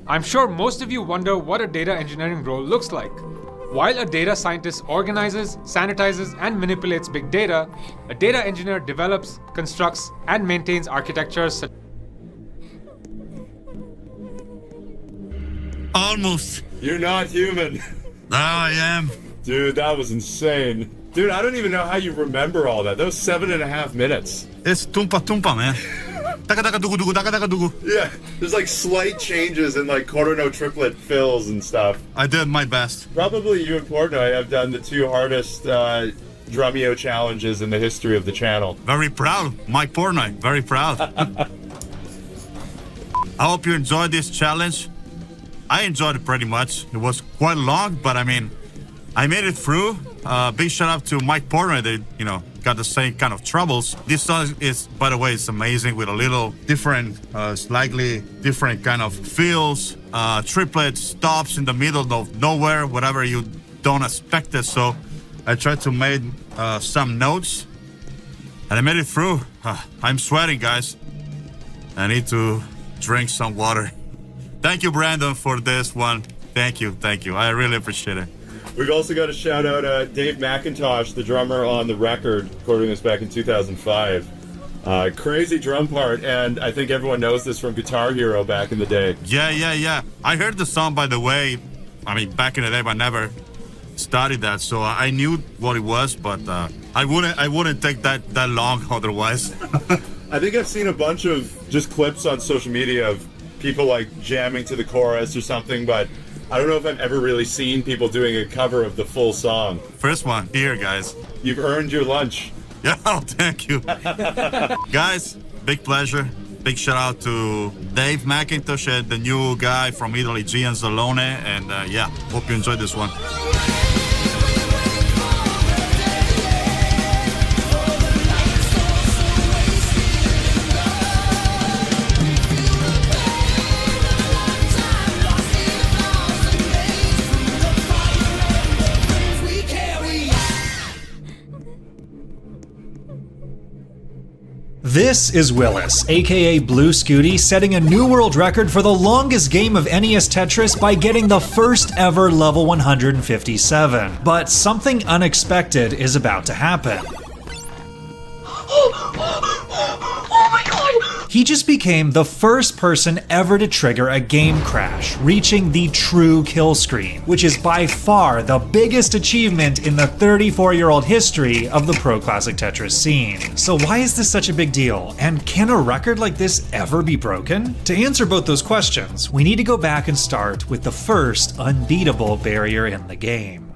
I'm sure most of you wonder what a data engineering role looks like. While a data scientist organizes, sanitizes, and manipulates big data, a data engineer develops, constructs, and maintains architectures such. Almost. You're not human. No, I am. Dude, that was insane. Dude, I don't even know how you remember all that. That was 7.5 minutes. It's tumpa tumpa, man. Taka taka dugu dugu, taka taka dugu. Yeah, there's like slight changes in like quarter note triplet fills and stuff. I did my best. Probably you and Portnoy have done the 2 hardest Drumeo challenges in the history of the channel. Very proud. Mike Portnoy, very proud. I hope you enjoyed this challenge. I enjoyed it pretty much. It was quite long, but I mean, I made it through. Big shout out to Mike Portnoy. They, got the same kind of troubles. This song is, by the way, it's amazing with a little different, slightly different kind of feels, triplets, stops in the middle of nowhere, whatever you don't expect it. So I tried to make some notes, and I made it through. I'm sweating, guys. I need to drink some water. Thank you, Brandon, for this one. Thank you. I really appreciate it. We've also got to shout out Dave McIntosh, the drummer on the record, recording this back in 2005. Crazy drum part, and I think everyone knows this from Guitar Hero back in the day. Yeah. I heard the song, by the way, I mean, back in the day, but I never studied that, so I knew what it was, but I wouldn't take that long otherwise. I think I've seen a bunch of just clips on social media of people like jamming to the chorus or something, but I don't know if I've ever really seen people doing a cover of the full song. First one here, guys. You've earned your lunch. Yeah, thank you. Guys, big pleasure. Big shout out to Dave McIntosh, the new guy from Italy, Gian Zalone, and yeah, hope you enjoyed this one. This is Willis, aka Blue Scooty, setting a new world record for the longest game of NES Tetris by getting the first ever level 157. But something unexpected is about to happen. He just became the first person ever to trigger a game crash, reaching the true kill screen, which is by far the biggest achievement in the 34-year-old history of the Pro Classic Tetris scene. So why is this such a big deal? And can a record like this ever be broken? To answer both those questions, we need to go back and start with the first unbeatable barrier in the game.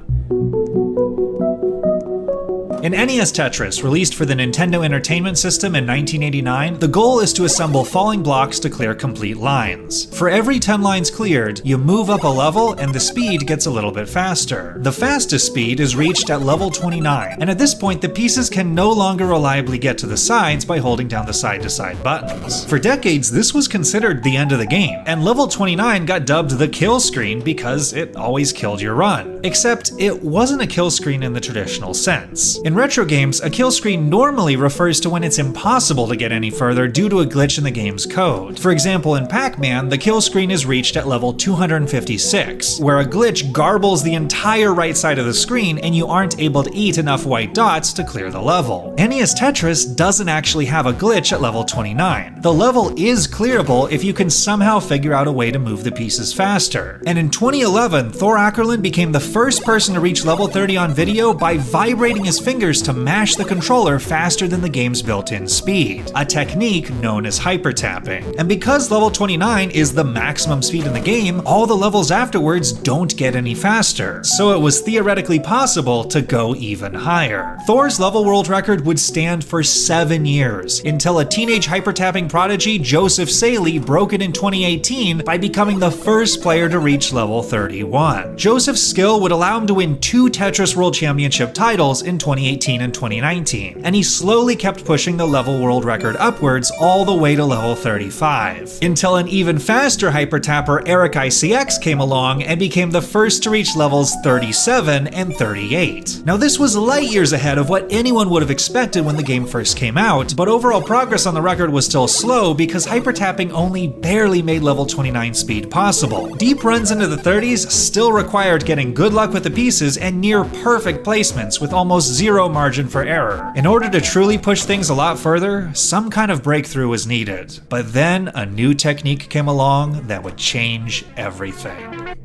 In NES Tetris, released for the Nintendo Entertainment System in 1989, the goal is to assemble falling blocks to clear complete lines. For every 10 lines cleared, you move up a level and the speed gets a little bit faster. The fastest speed is reached at level 29, and at this point the pieces can no longer reliably get to the sides by holding down the side-to-side buttons. For decades, this was considered the end of the game, and level 29 got dubbed the kill screen because it always killed your run. Except it wasn't a kill screen in the traditional sense. In retro games, a kill screen normally refers to when it's impossible to get any further due to a glitch in the game's code. For example, in Pac-Man, the kill screen is reached at level 256, where a glitch garbles the entire right side of the screen and you aren't able to eat enough white dots to clear the level. NES Tetris doesn't actually have a glitch at level 29. The level is clearable if you can somehow figure out a way to move the pieces faster. And in 2011, Thor Ackerlund became the first person to reach level 30 on video by vibrating his fingers to mash the controller faster than the game's built-in speed, a technique known as hyper-tapping. And because level 29 is the maximum speed in the game, all the levels afterwards don't get any faster, so it was theoretically possible to go even higher. Thor's level world record would stand for 7 years, until a teenage hyper-tapping prodigy, Joseph Saley, broke it in 2018 by becoming the first player to reach level 31. Joseph's skill would allow him to win 2 Tetris World Championship titles in 2018 2018 and 2019, and he slowly kept pushing the level world record upwards all the way to level 35. Until an even faster hypertapper Eric ICX came along and became the first to reach levels 37 and 38. Now this was light years ahead of what anyone would have expected when the game first came out, but overall progress on the record was still slow because hypertapping only barely made level 29 speed possible. Deep runs into the 30s still required getting good luck with the pieces and near perfect placements with almost zero margin for error. In order to truly push things a lot further, some kind of breakthrough was needed. But then a new technique came along that would change everything.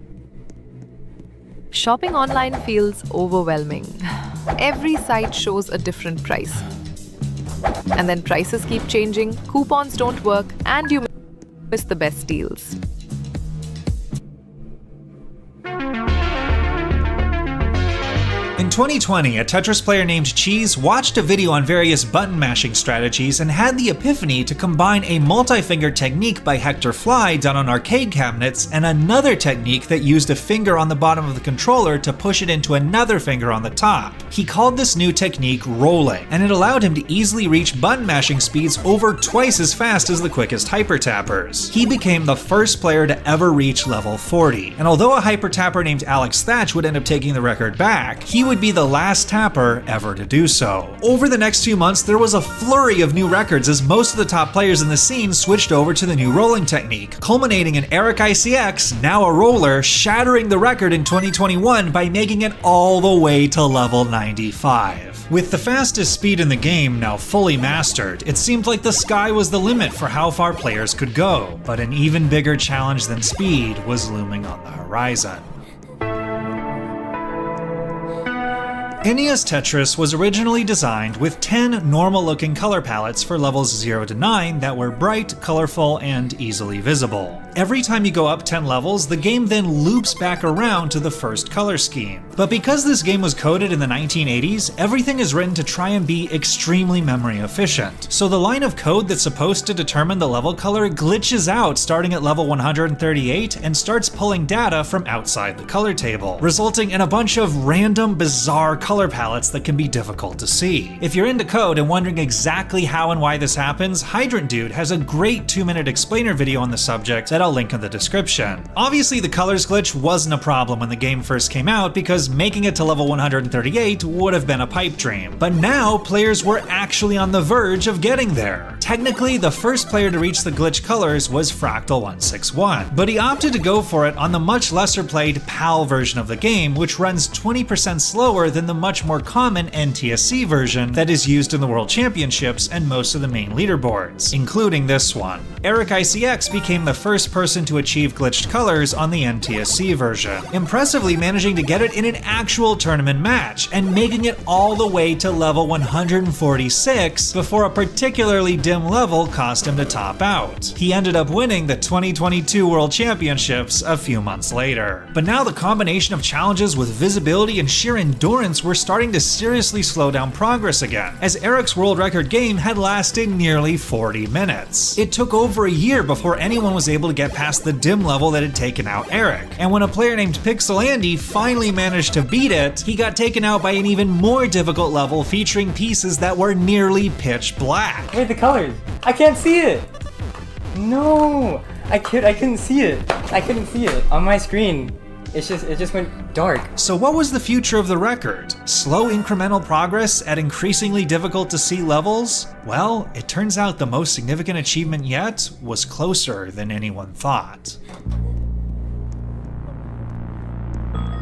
Shopping online feels overwhelming. Every site shows a different price. And then prices keep changing, coupons don't work, and you miss the best deals. In 2020, a Tetris player named Cheese watched a video on various button mashing strategies and had the epiphany to combine a multi-finger technique by Hector Fly done on arcade cabinets and another technique that used a finger on the bottom of the controller to push it into another finger on the top. He called this new technique rolling, and it allowed him to easily reach button mashing speeds over twice as fast as the quickest hypertappers. He became the first player to ever reach level 40, and although a hypertapper named Alex Thatch would end up taking the record back, he would be the last tapper ever to do so. Over the next few months, there was a flurry of new records as most of the top players in the scene switched over to the new rolling technique, culminating in Eric ICX, now a roller, shattering the record in 2021 by making it all the way to level 95. With the fastest speed in the game now fully mastered, it seemed like the sky was the limit for how far players could go, but an even bigger challenge than speed was looming on the horizon. NES Tetris was originally designed with 10 normal-looking color palettes for levels 0 to 9 that were bright, colorful, and easily visible. Every time you go up 10 levels, the game then loops back around to the first color scheme. But because this game was coded in the 1980s, everything is written to try and be extremely memory efficient. So the line of code that's supposed to determine the level color glitches out starting at level 138 and starts pulling data from outside the color table, resulting in a bunch of random, bizarre color palettes that can be difficult to see. If you're into code and wondering exactly how and why this happens, Hydrant Dude has a great 2-minute explainer video on the subject that I'll link in the description. Obviously, the colors glitch wasn't a problem when the game first came out because making it to level 138 would have been a pipe dream. But now, players were actually on the verge of getting there. Technically, the first player to reach the glitch colors was Fractal161, but he opted to go for it on the much lesser played PAL version of the game, which runs 20% slower than the much more common NTSC version that is used in the World Championships and most of the main leaderboards, including this one. Eric ICX became the first person to achieve glitched colors on the NTSC version, impressively managing to get it in an actual tournament match and making it all the way to level 146 before a particularly dim level caused him to top out. He ended up winning the 2022 World Championships a few months later. But now the combination of challenges with visibility and sheer endurance were starting to seriously slow down progress again, as Eric's world record game had lasted nearly 40 minutes. It took over a year before anyone was able to get past the dim level that had taken out Eric, and when a player named Pixel Andy finally managed to beat it, he got taken out by an even more difficult level featuring pieces that were nearly pitch black. Wait, the colors! I can't see it! No! I couldn't see it! I couldn't see it on my screen. It just went dark. So what was the future of the record? Slow incremental progress at increasingly difficult to see levels? Well, it turns out the most significant achievement yet was closer than anyone thought.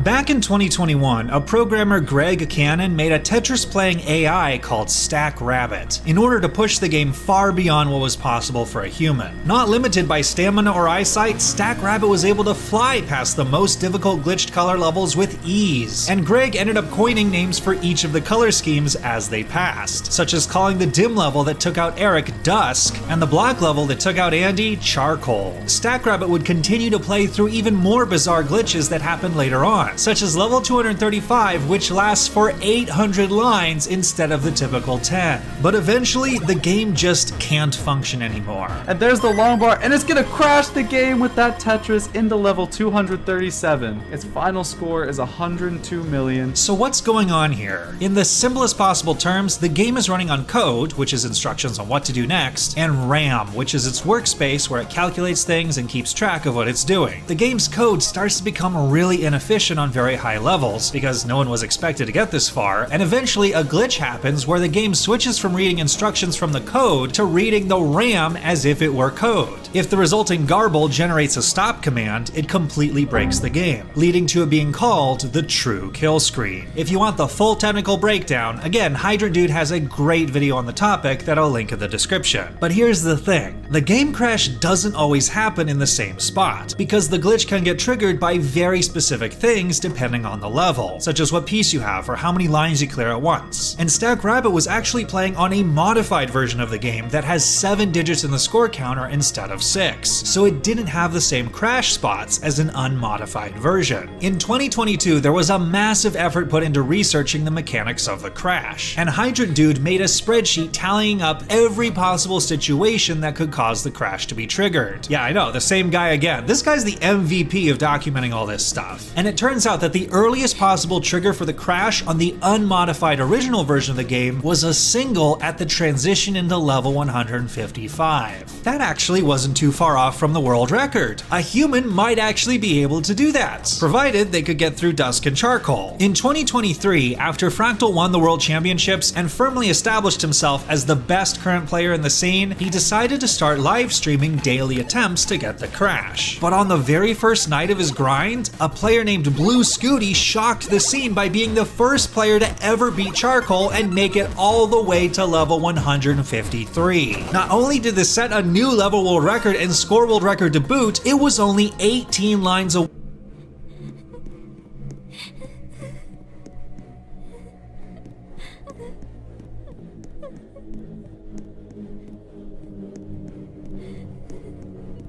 Back in 2021, a programmer, Greg Cannon, made a Tetris-playing AI called StackRabbit in order to push the game far beyond what was possible for a human. Not limited by stamina or eyesight, StackRabbit was able to fly past the most difficult glitched color levels with ease, and Greg ended up coining names for each of the color schemes as they passed, such as calling the dim level that took out Eric Dusk, and the black level that took out Andy Charcoal. StackRabbit would continue to play through even more bizarre glitches that happened later on, such as level 235, which lasts for 800 lines instead of the typical 10. But eventually, the game just can't function anymore. And there's the long bar, and it's gonna crash the game with that Tetris into level 237. Its final score is 102 million. So what's going on here? In the simplest possible terms, the game is running on code, which is instructions on what to do next, and RAM, which is its workspace where it calculates things and keeps track of what it's doing. The game's code starts to become really inefficient on very high levels, because no one was expected to get this far, and eventually a glitch happens where the game switches from reading instructions from the code to reading the RAM as if it were code. If the resulting garble generates a stop command, it completely breaks the game, leading to it being called the true kill screen. If you want the full technical breakdown, again, Hydrant Dude has a great video on the topic that I'll link in the description. But here's the thing, the game crash doesn't always happen in the same spot, because the glitch can get triggered by very specific things depending on the level, such as what piece you have or how many lines you clear at once. And Stack Rabbit was actually playing on a modified version of the game that has 7 digits in the score counter instead of 6, so it didn't have the same crash spots as an unmodified version. In 2022, there was a massive effort put into researching the mechanics of the crash, and Hydrant Dude made a spreadsheet tallying up every possible situation that could cause the crash to be triggered. Yeah, I know, the same guy again. This guy's the MVP of documenting all this stuff. And it turns out that the earliest possible trigger for the crash on the unmodified original version of the game was a single at the transition into level 155. That actually wasn't too far off from the world record. A human might actually be able to do that, provided they could get through Dusk and Charcoal. In 2023, after Fractal won the World Championships and firmly established himself as the best current player in the scene, he decided to start live streaming daily attempts to get the crash. But on the very first night of his grind, a player named Blue Scooty shocked the scene by being the first player to ever beat Charcoal and make it all the way to level 153. Not only did this set a new level world record and score world record to boot, it was only 18 lines away.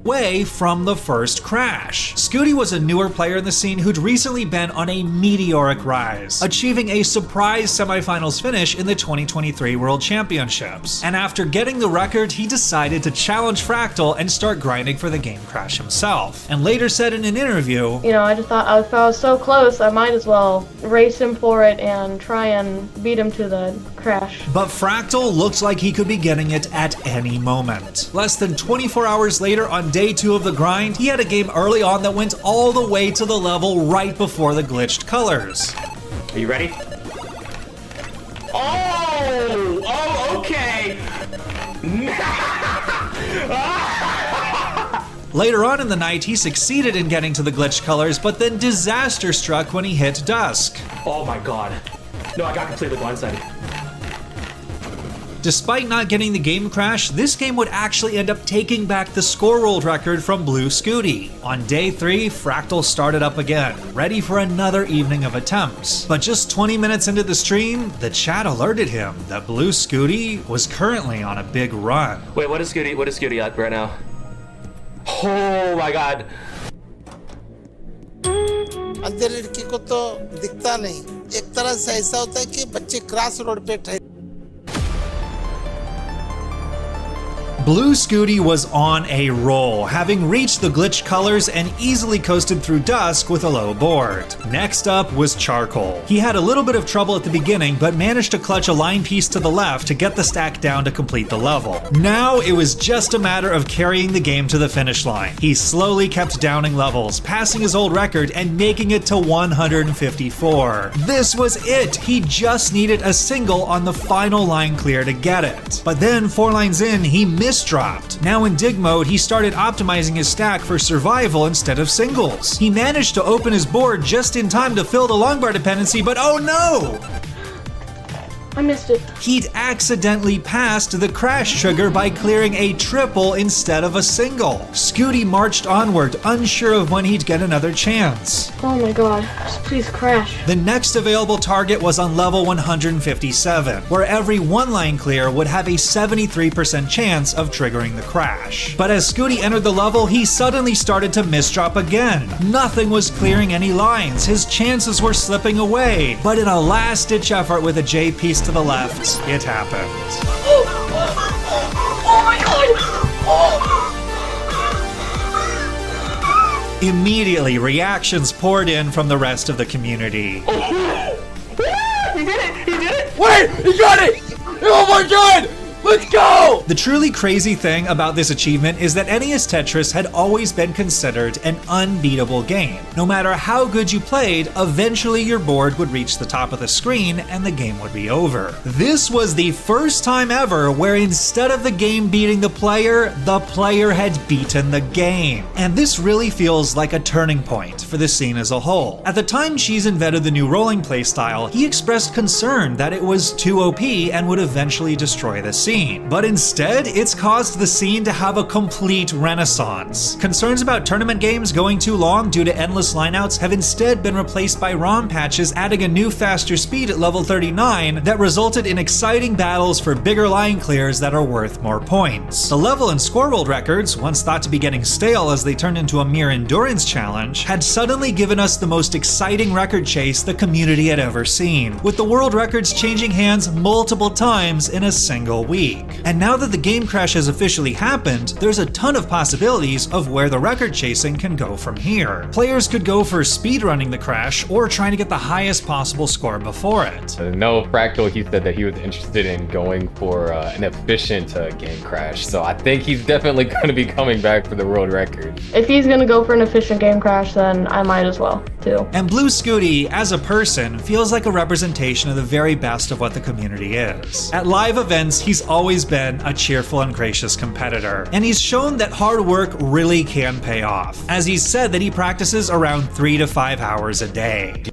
Away from the first crash. Scooty was a newer player in the scene who'd recently been on a meteoric rise, achieving a surprise semifinals finish in the 2023 World Championships. And after getting the record, he decided to challenge Fractal and start grinding for the game crash himself, and later said in an interview, "You know, I just thought if I was so close, I might as well race him for it and try and beat him to the crash." But Fractal looked like he could be getting it at any moment. Less than 24 hours later, on day 2 of the grind, he had a game early on that went all the way to the level right before the glitched colors. Are you ready? Oh, okay. Later on in the night, he succeeded in getting to the glitched colors, but then disaster struck when he hit Dusk. Oh my god. No, I got completely blindsided. Despite not getting the game crash, this game would actually end up taking back the score world record from Blue Scooty. On day 3, Fractal started up again, ready for another evening of attempts. But just 20 minutes into the stream, the chat alerted him that Blue Scooty was currently on a big run. Wait, what is Scooty at right now? Oh my god. अंधे लड़की को तो दिखता नहीं, एक तरह से ऐसा होता है कि बच्चे क्रॉस रोड पे ठहरे। Blue Scooty was on a roll, having reached the glitched colors and easily coasted through Dusk with a low board. Next up was Charcoal. He had a little bit of trouble at the beginning, but managed to clutch a line piece to the left to get the stack down to complete the level. Now it was just a matter of carrying the game to the finish line. He slowly kept downing levels, passing his old record and making it to 154. This was it! He just needed a single on the final line clear to get it. But then 4 lines in, he dropped. Now in dig mode, he started optimizing his stack for survival instead of singles. He managed to open his board just in time to fill the long bar dependency, but oh no! I missed it. He'd accidentally passed the crash trigger by clearing a triple instead of a single. Scooty marched onward, unsure of when he'd get another chance. Oh my god, just please crash. The next available target was on level 157, where every one line clear would have a 73% chance of triggering the crash. But as Scooty entered the level, he suddenly started to misdrop again. Nothing was clearing any lines, his chances were slipping away. But in a last-ditch effort with a J piece to the left, it happened. Oh my god! Immediately, reactions poured in from the rest of the community. He did it! He did it! Wait! He got it! Oh my god! Let's go! The truly crazy thing about this achievement is that NES Tetris had always been considered an unbeatable game. No matter how good you played, eventually your board would reach the top of the screen and the game would be over. This was the first time ever where instead of the game beating the player had beaten the game. And this really feels like a turning point for the scene as a whole. At the time Cheese invented the new rolling playstyle, he expressed concern that it was too OP and would eventually destroy the scene. But instead, it's caused the scene to have a complete renaissance. Concerns about tournament games going too long due to endless lineouts have instead been replaced by ROM patches adding a new faster speed at level 39 that resulted in exciting battles for bigger line clears that are worth more points. The level and score world records, once thought to be getting stale as they turned into a mere endurance challenge, had suddenly given us the most exciting record chase the community had ever seen, with the world records changing hands multiple times in a single week. And now that the game crash has officially happened, there's a ton of possibilities of where the record chasing can go from here. Players could go for speedrunning the crash or trying to get the highest possible score before it. No, Fractal, he said that he was interested in going for an efficient game crash. So I think he's definitely going to be coming back for the world record. If he's gonna go for an efficient game crash, then I might as well, too. And Blue Scooty, as a person, feels like a representation of the very best of what the community is. At live events, he's always been a cheerful and gracious competitor, and he's shown that hard work really can pay off, as he's said that he practices around 3 to 5 hours a day.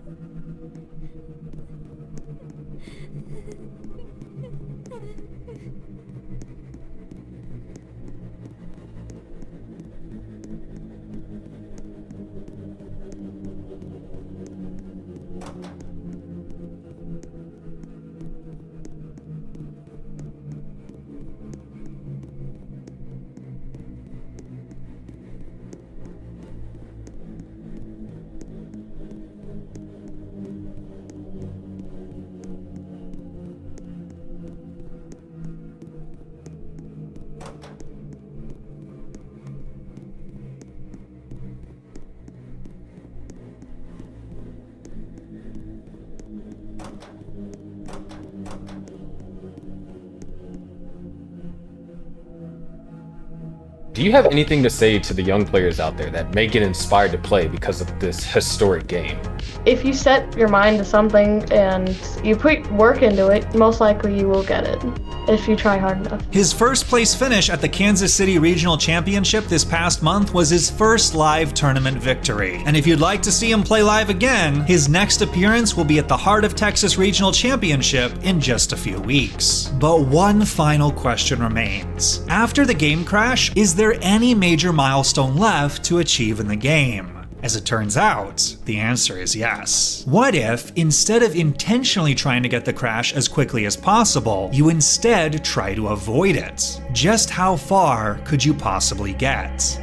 Do you have anything to say to the young players out there that may get inspired to play because of this historic game? If you set your mind to something and you put work into it, most likely you will get it, if you try hard enough. His first place finish at the Kansas City Regional Championship this past month was his first live tournament victory. And if you'd like to see him play live again, his next appearance will be at the Heart of Texas Regional Championship in just a few weeks. But one final question remains. After the game crash, is there any major milestone left to achieve in the game? As it turns out, the answer is yes. What if, instead of intentionally trying to get the crash as quickly as possible, you instead try to avoid it? Just how far could you possibly get?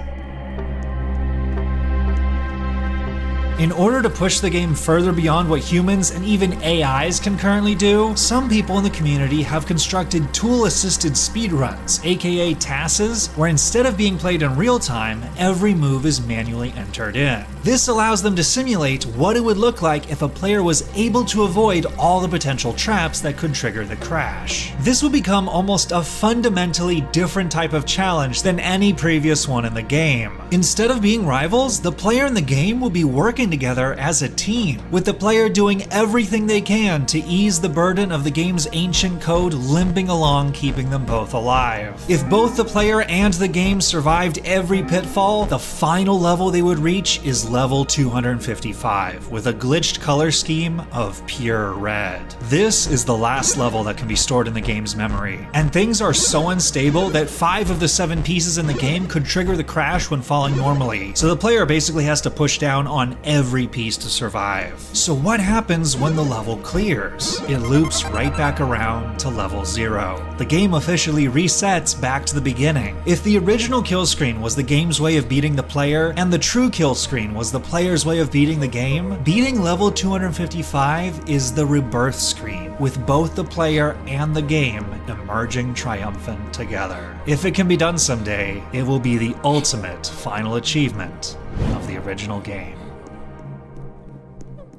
In order to push the game further beyond what humans and even AIs can currently do, some people in the community have constructed tool-assisted speedruns, aka TASes, where instead of being played in real time, every move is manually entered in. This allows them to simulate what it would look like if a player was able to avoid all the potential traps that could trigger the crash. This will become almost a fundamentally different type of challenge than any previous one in the game. Instead of being rivals, the player in the game will be working together as a team, with the player doing everything they can to ease the burden of the game's ancient code limping along, keeping them both alive. If both the player and the game survived every pitfall, the final level they would reach is level 255, with a glitched color scheme of pure red. This is the last level that can be stored in the game's memory, and things are so unstable that 5 of the 7 pieces in the game could trigger the crash when falling normally, so the player basically has to push down on every piece to survive. So what happens when the level clears? It loops right back around to level 0. The game officially resets back to the beginning. If the original kill screen was the game's way of beating the player, and the true kill screen was the player's way of beating the game, beating level 255 is the rebirth screen, with both the player and the game emerging triumphant together. If it can be done someday, it will be the ultimate final achievement of the original game.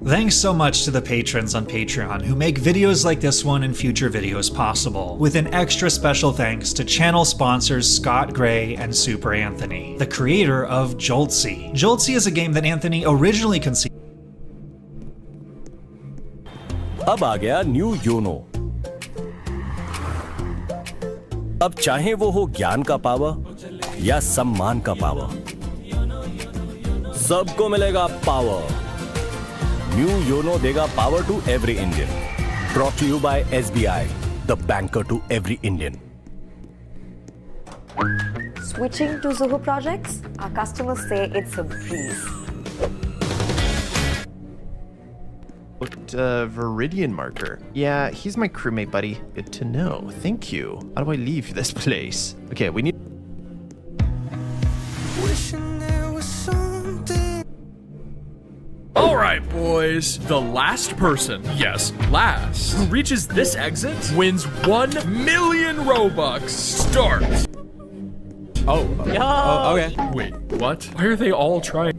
Thanks so much to the patrons on Patreon who make videos like this one and future videos possible, with an extra special thanks to channel sponsors Scott Gray and Super Anthony, the creator of Joltsy. Joltsy is a game that Anthony originally conceived. अब आ गया new YONO. अब चाहे वो हो ज्ञान का power या सम्मान का पावर, सबको मिलेगा पावर। न्यू योनो देगा power to every Indian. Brought to you by SBI, the banker to every Indian. Switching to Zoho projects, our customers say it's a breeze. Viridian marker. Yeah, he's my crewmate, buddy. Good to know. Thank you. How do I leave this place? Okay, we need... Alright, boys. The last person, yes, last, who reaches this exit wins 1 million Robux. Start. Oh, okay. Wait, what? Why are they all trying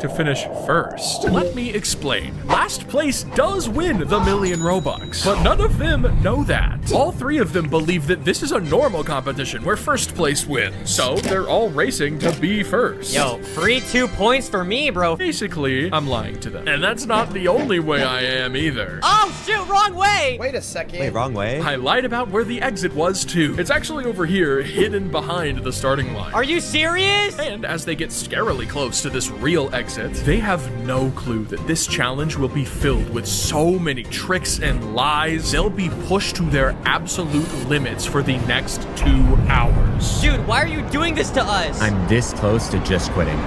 to finish first? Let me explain. Last place does win the 1 million Robux, but none of them know that. All 3 of them believe that this is a normal competition where first place wins, so they're all racing to be first. Yo, free 2 points for me, bro. Basically, I'm lying to them. And that's not the only way I am either. Oh, shoot, wrong way! Wait a second. Wait, wrong way? I lied about where the exit was too. It's actually over here, hidden behind the starting line. Are you serious? And as they get scarily close to this real exit, they have no clue that this challenge will be filled with so many tricks and lies. They'll be pushed to their absolute limits for the next 2 hours. Dude, why are you doing this to us? I'm this close to just quitting.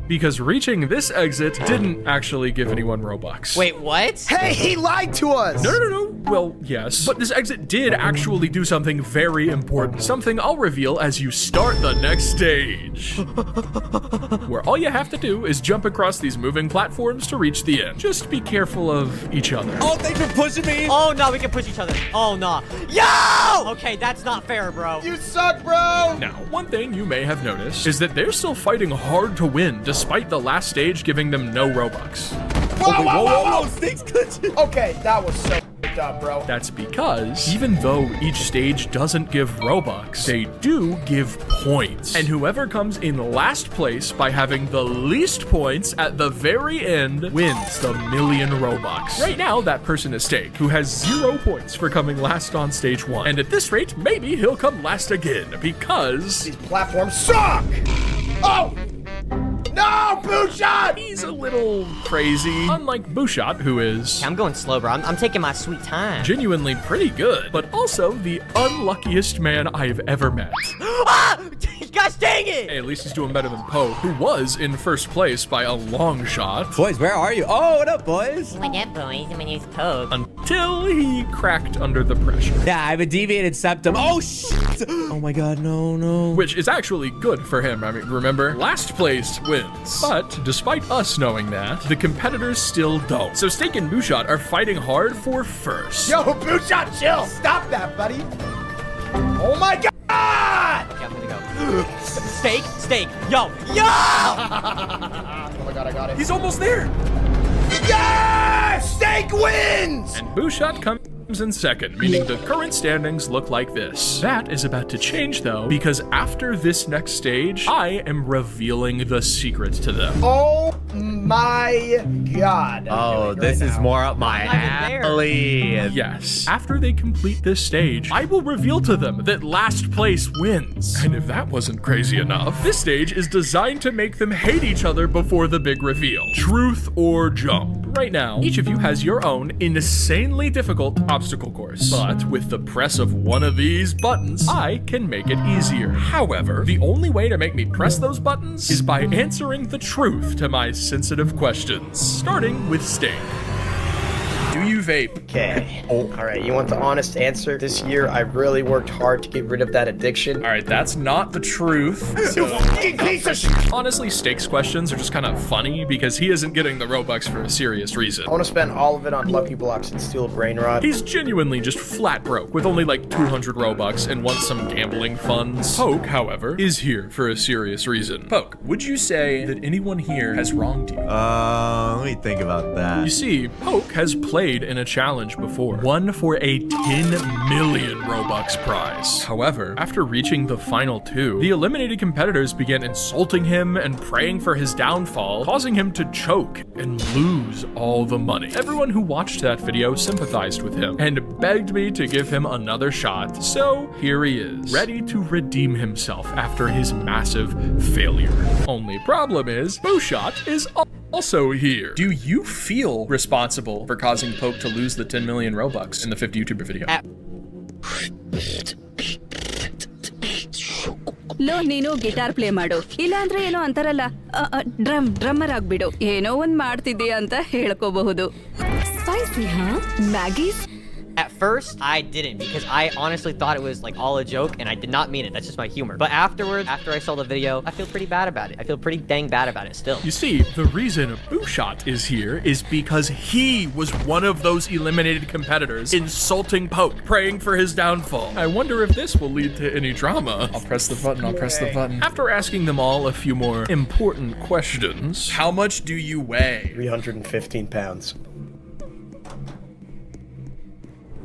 Because reaching this exit didn't actually give anyone Robux. Wait, what? Hey, he lied to us! No. Well, yes. But this exit did actually do something very important. Something I'll reveal as you start the next stage. Where all you have to do is jump across these moving platforms to reach the end. Just be careful of each other. Oh, thanks for pushing me! Oh, no, we can push each other. Oh, no. Yo! Okay, that's not fair, bro. You suck, bro! Now, one thing you may have noticed is that they're still fighting hard to win, despite the last stage giving them no Robux. Whoa! Stakes glitching! Okay, that was so up, bro. That's because even though each stage doesn't give Robux, they do give points. And whoever comes in last place by having the least points at the very end wins the 1 million Robux. Right now, that person is Steak, who has 0 points for coming last on stage 1. And at this rate, maybe he'll come last again, because these platforms suck! Oh! No, Booshot! He's a little crazy. Unlike Booshot, who is... I'm going slow, bro. I'm taking my sweet time. Genuinely pretty good, but also the unluckiest man I've ever met. Ah! Gosh dang it! Hey, at least he's doing better than Poe, who was in first place by a long shot. Boys, where are you? Oh, what up, boys? What up, boys? My name's Poe. Until he cracked under the pressure. Yeah, I have a deviated septum. Oh, shit! Oh my god, no. Which is actually good for him. I mean, remember, last place wins. But despite us knowing that, the competitors still don't. So Steak and Booshot are fighting hard for first. Yo, Booshot, chill! Stop that, buddy! Oh my god! Okay, I'm gonna go. Steak, yo! Oh my god, I got it. He's almost there! Yes! Steak wins! And Booshot comes in second, meaning the current standings look like this. That is about to change though, because after this next stage, I am revealing the secret to them. Oh my god. Oh, this is more up my alley. Yes. After they complete this stage, I will reveal to them that last place wins. And if that wasn't crazy enough, this stage is designed to make them hate each other before the big reveal. Truth or jump. Right now, each of you has your own insanely difficult obstacle course. But with the press of one of these buttons, I can make it easier. However, the only way to make me press those buttons is by answering the truth to my sensitive questions. Starting with Steak. Do you vape? Okay. Alright, you want the honest answer? This year, I really worked hard to get rid of that addiction. Alright, that's not the truth. You fucking piece of shit! Honestly, Steak's questions are just kind of funny because he isn't getting the Robux for a serious reason. I want to spend all of it on Lucky Blocks and steal a brain rot. He's genuinely just flat broke with only like 200 Robux and wants some gambling funds. Poke, however, is here for a serious reason. Poke, would you say that anyone here has wronged you? Let me think about that. You see, Poke has played in a challenge before, won for a 10 million Robux prize. However, after reaching the final 2, the eliminated competitors began insulting him and praying for his downfall, causing him to choke and lose all the money. Everyone who watched that video sympathized with him and begged me to give him another shot, so here he is, ready to redeem himself after his massive failure. Only problem is, Booshot is also here. Do you feel responsible for causing Poke to lose the 10 million Robux in the 50 YouTuber video? Low ನೀನು guitar play ಮಾಡು ಇಲ್ಲಾಂದ್ರೆ ಏನೋ ಅಂತಾರಲ್ಲ drummer ಆಗ್ಬಿಡು ಏನೋ ಒಂದ್ ಮಾಡ್ತಿದ್ದೀಯ ಅಂತ ಹೇಳ್ಕೋಬಹುದು spicy ಹಾ Maggis At first, I didn't because I honestly thought it was like all a joke and I did not mean it. That's just my humor. But afterwards, after I saw the video, I feel pretty bad about it. I feel pretty dang bad about it still. You see, the reason Booshot is here is because he was one of those eliminated competitors insulting Poke, praying for his downfall. I wonder if this will lead to any drama. I'll press the button, I'll press the button. After asking them all a few more important questions, how much do you weigh? 315 pounds.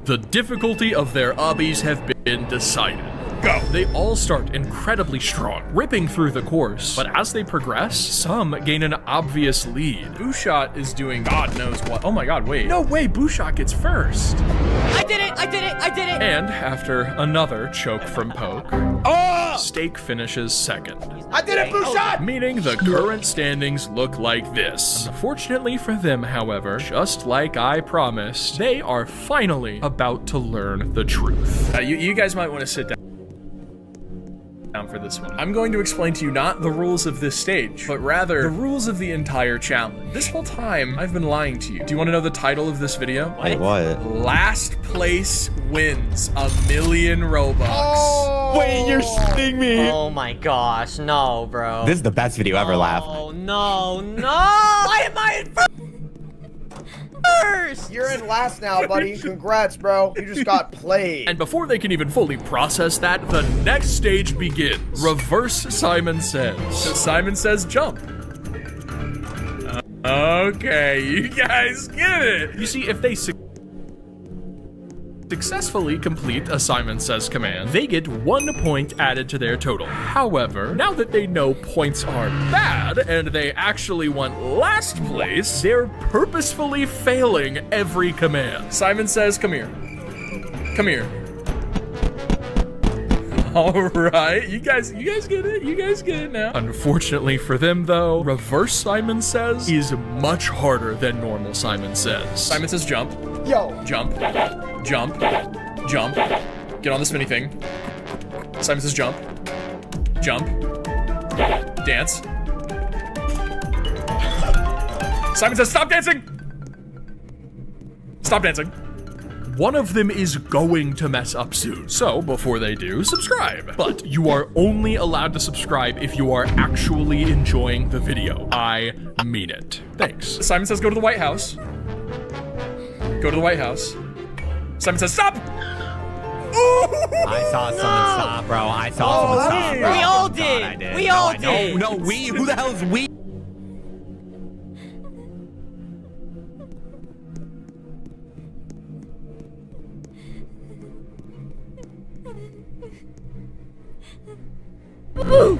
The difficulty of their obbies have been decided. Go! They all start incredibly strong, ripping through the course, but as they progress, some gain an obvious lead. Booshot is doing God knows what. Oh my god, wait. No way, Booshot gets first! I did it! I did it! I did it! And after another choke from Poke, Steak finishes second. I did it, Booshot! Meaning the current standings look like this. Unfortunately for them, however, just like I promised, they are finally about to learn the truth. You guys might want to sit down for this one. I'm going to explain to you not the rules of this stage, but rather the rules of the entire challenge. This whole time, I've been lying to you. Do you want to know the title of this video? What? Last place wins 1 million Robux. Oh! Wait, you're shitting me! Oh my gosh, no, bro. This is the best video ever, Laugh. Oh no, no! Why am I in first? You're in last now, buddy. Congrats, bro. You just got played. And before they can even fully process that, the next stage begins. Reverse Simon Says. So Simon Says jump. Okay, you guys get it. You see, if they successfully complete a Simon Says command, they get 1 point added to their total. However, now that they know points are bad and they actually want last place, they're purposefully failing every command. Simon Says, come here. Come here. Alright, you guys get it? You guys get it now? Unfortunately for them though, Reverse Simon Says is much harder than normal Simon Says. Simon Says jump. Yo! Jump. Jump. Jump. Get on the spinny thing. Simon Says jump. Jump. Dance. Simon Says stop dancing! Stop dancing. One of them is going to mess up soon. So, before they do, subscribe. But you are only allowed to subscribe if you are actually enjoying the video. I mean it. Thanks. Simon Says go to the White House. Go to the White House. Simon Says stop! I saw someone stop, bro. I saw someone stop, bro. We all did! We all did! No, we? Who the hell is we? Woo!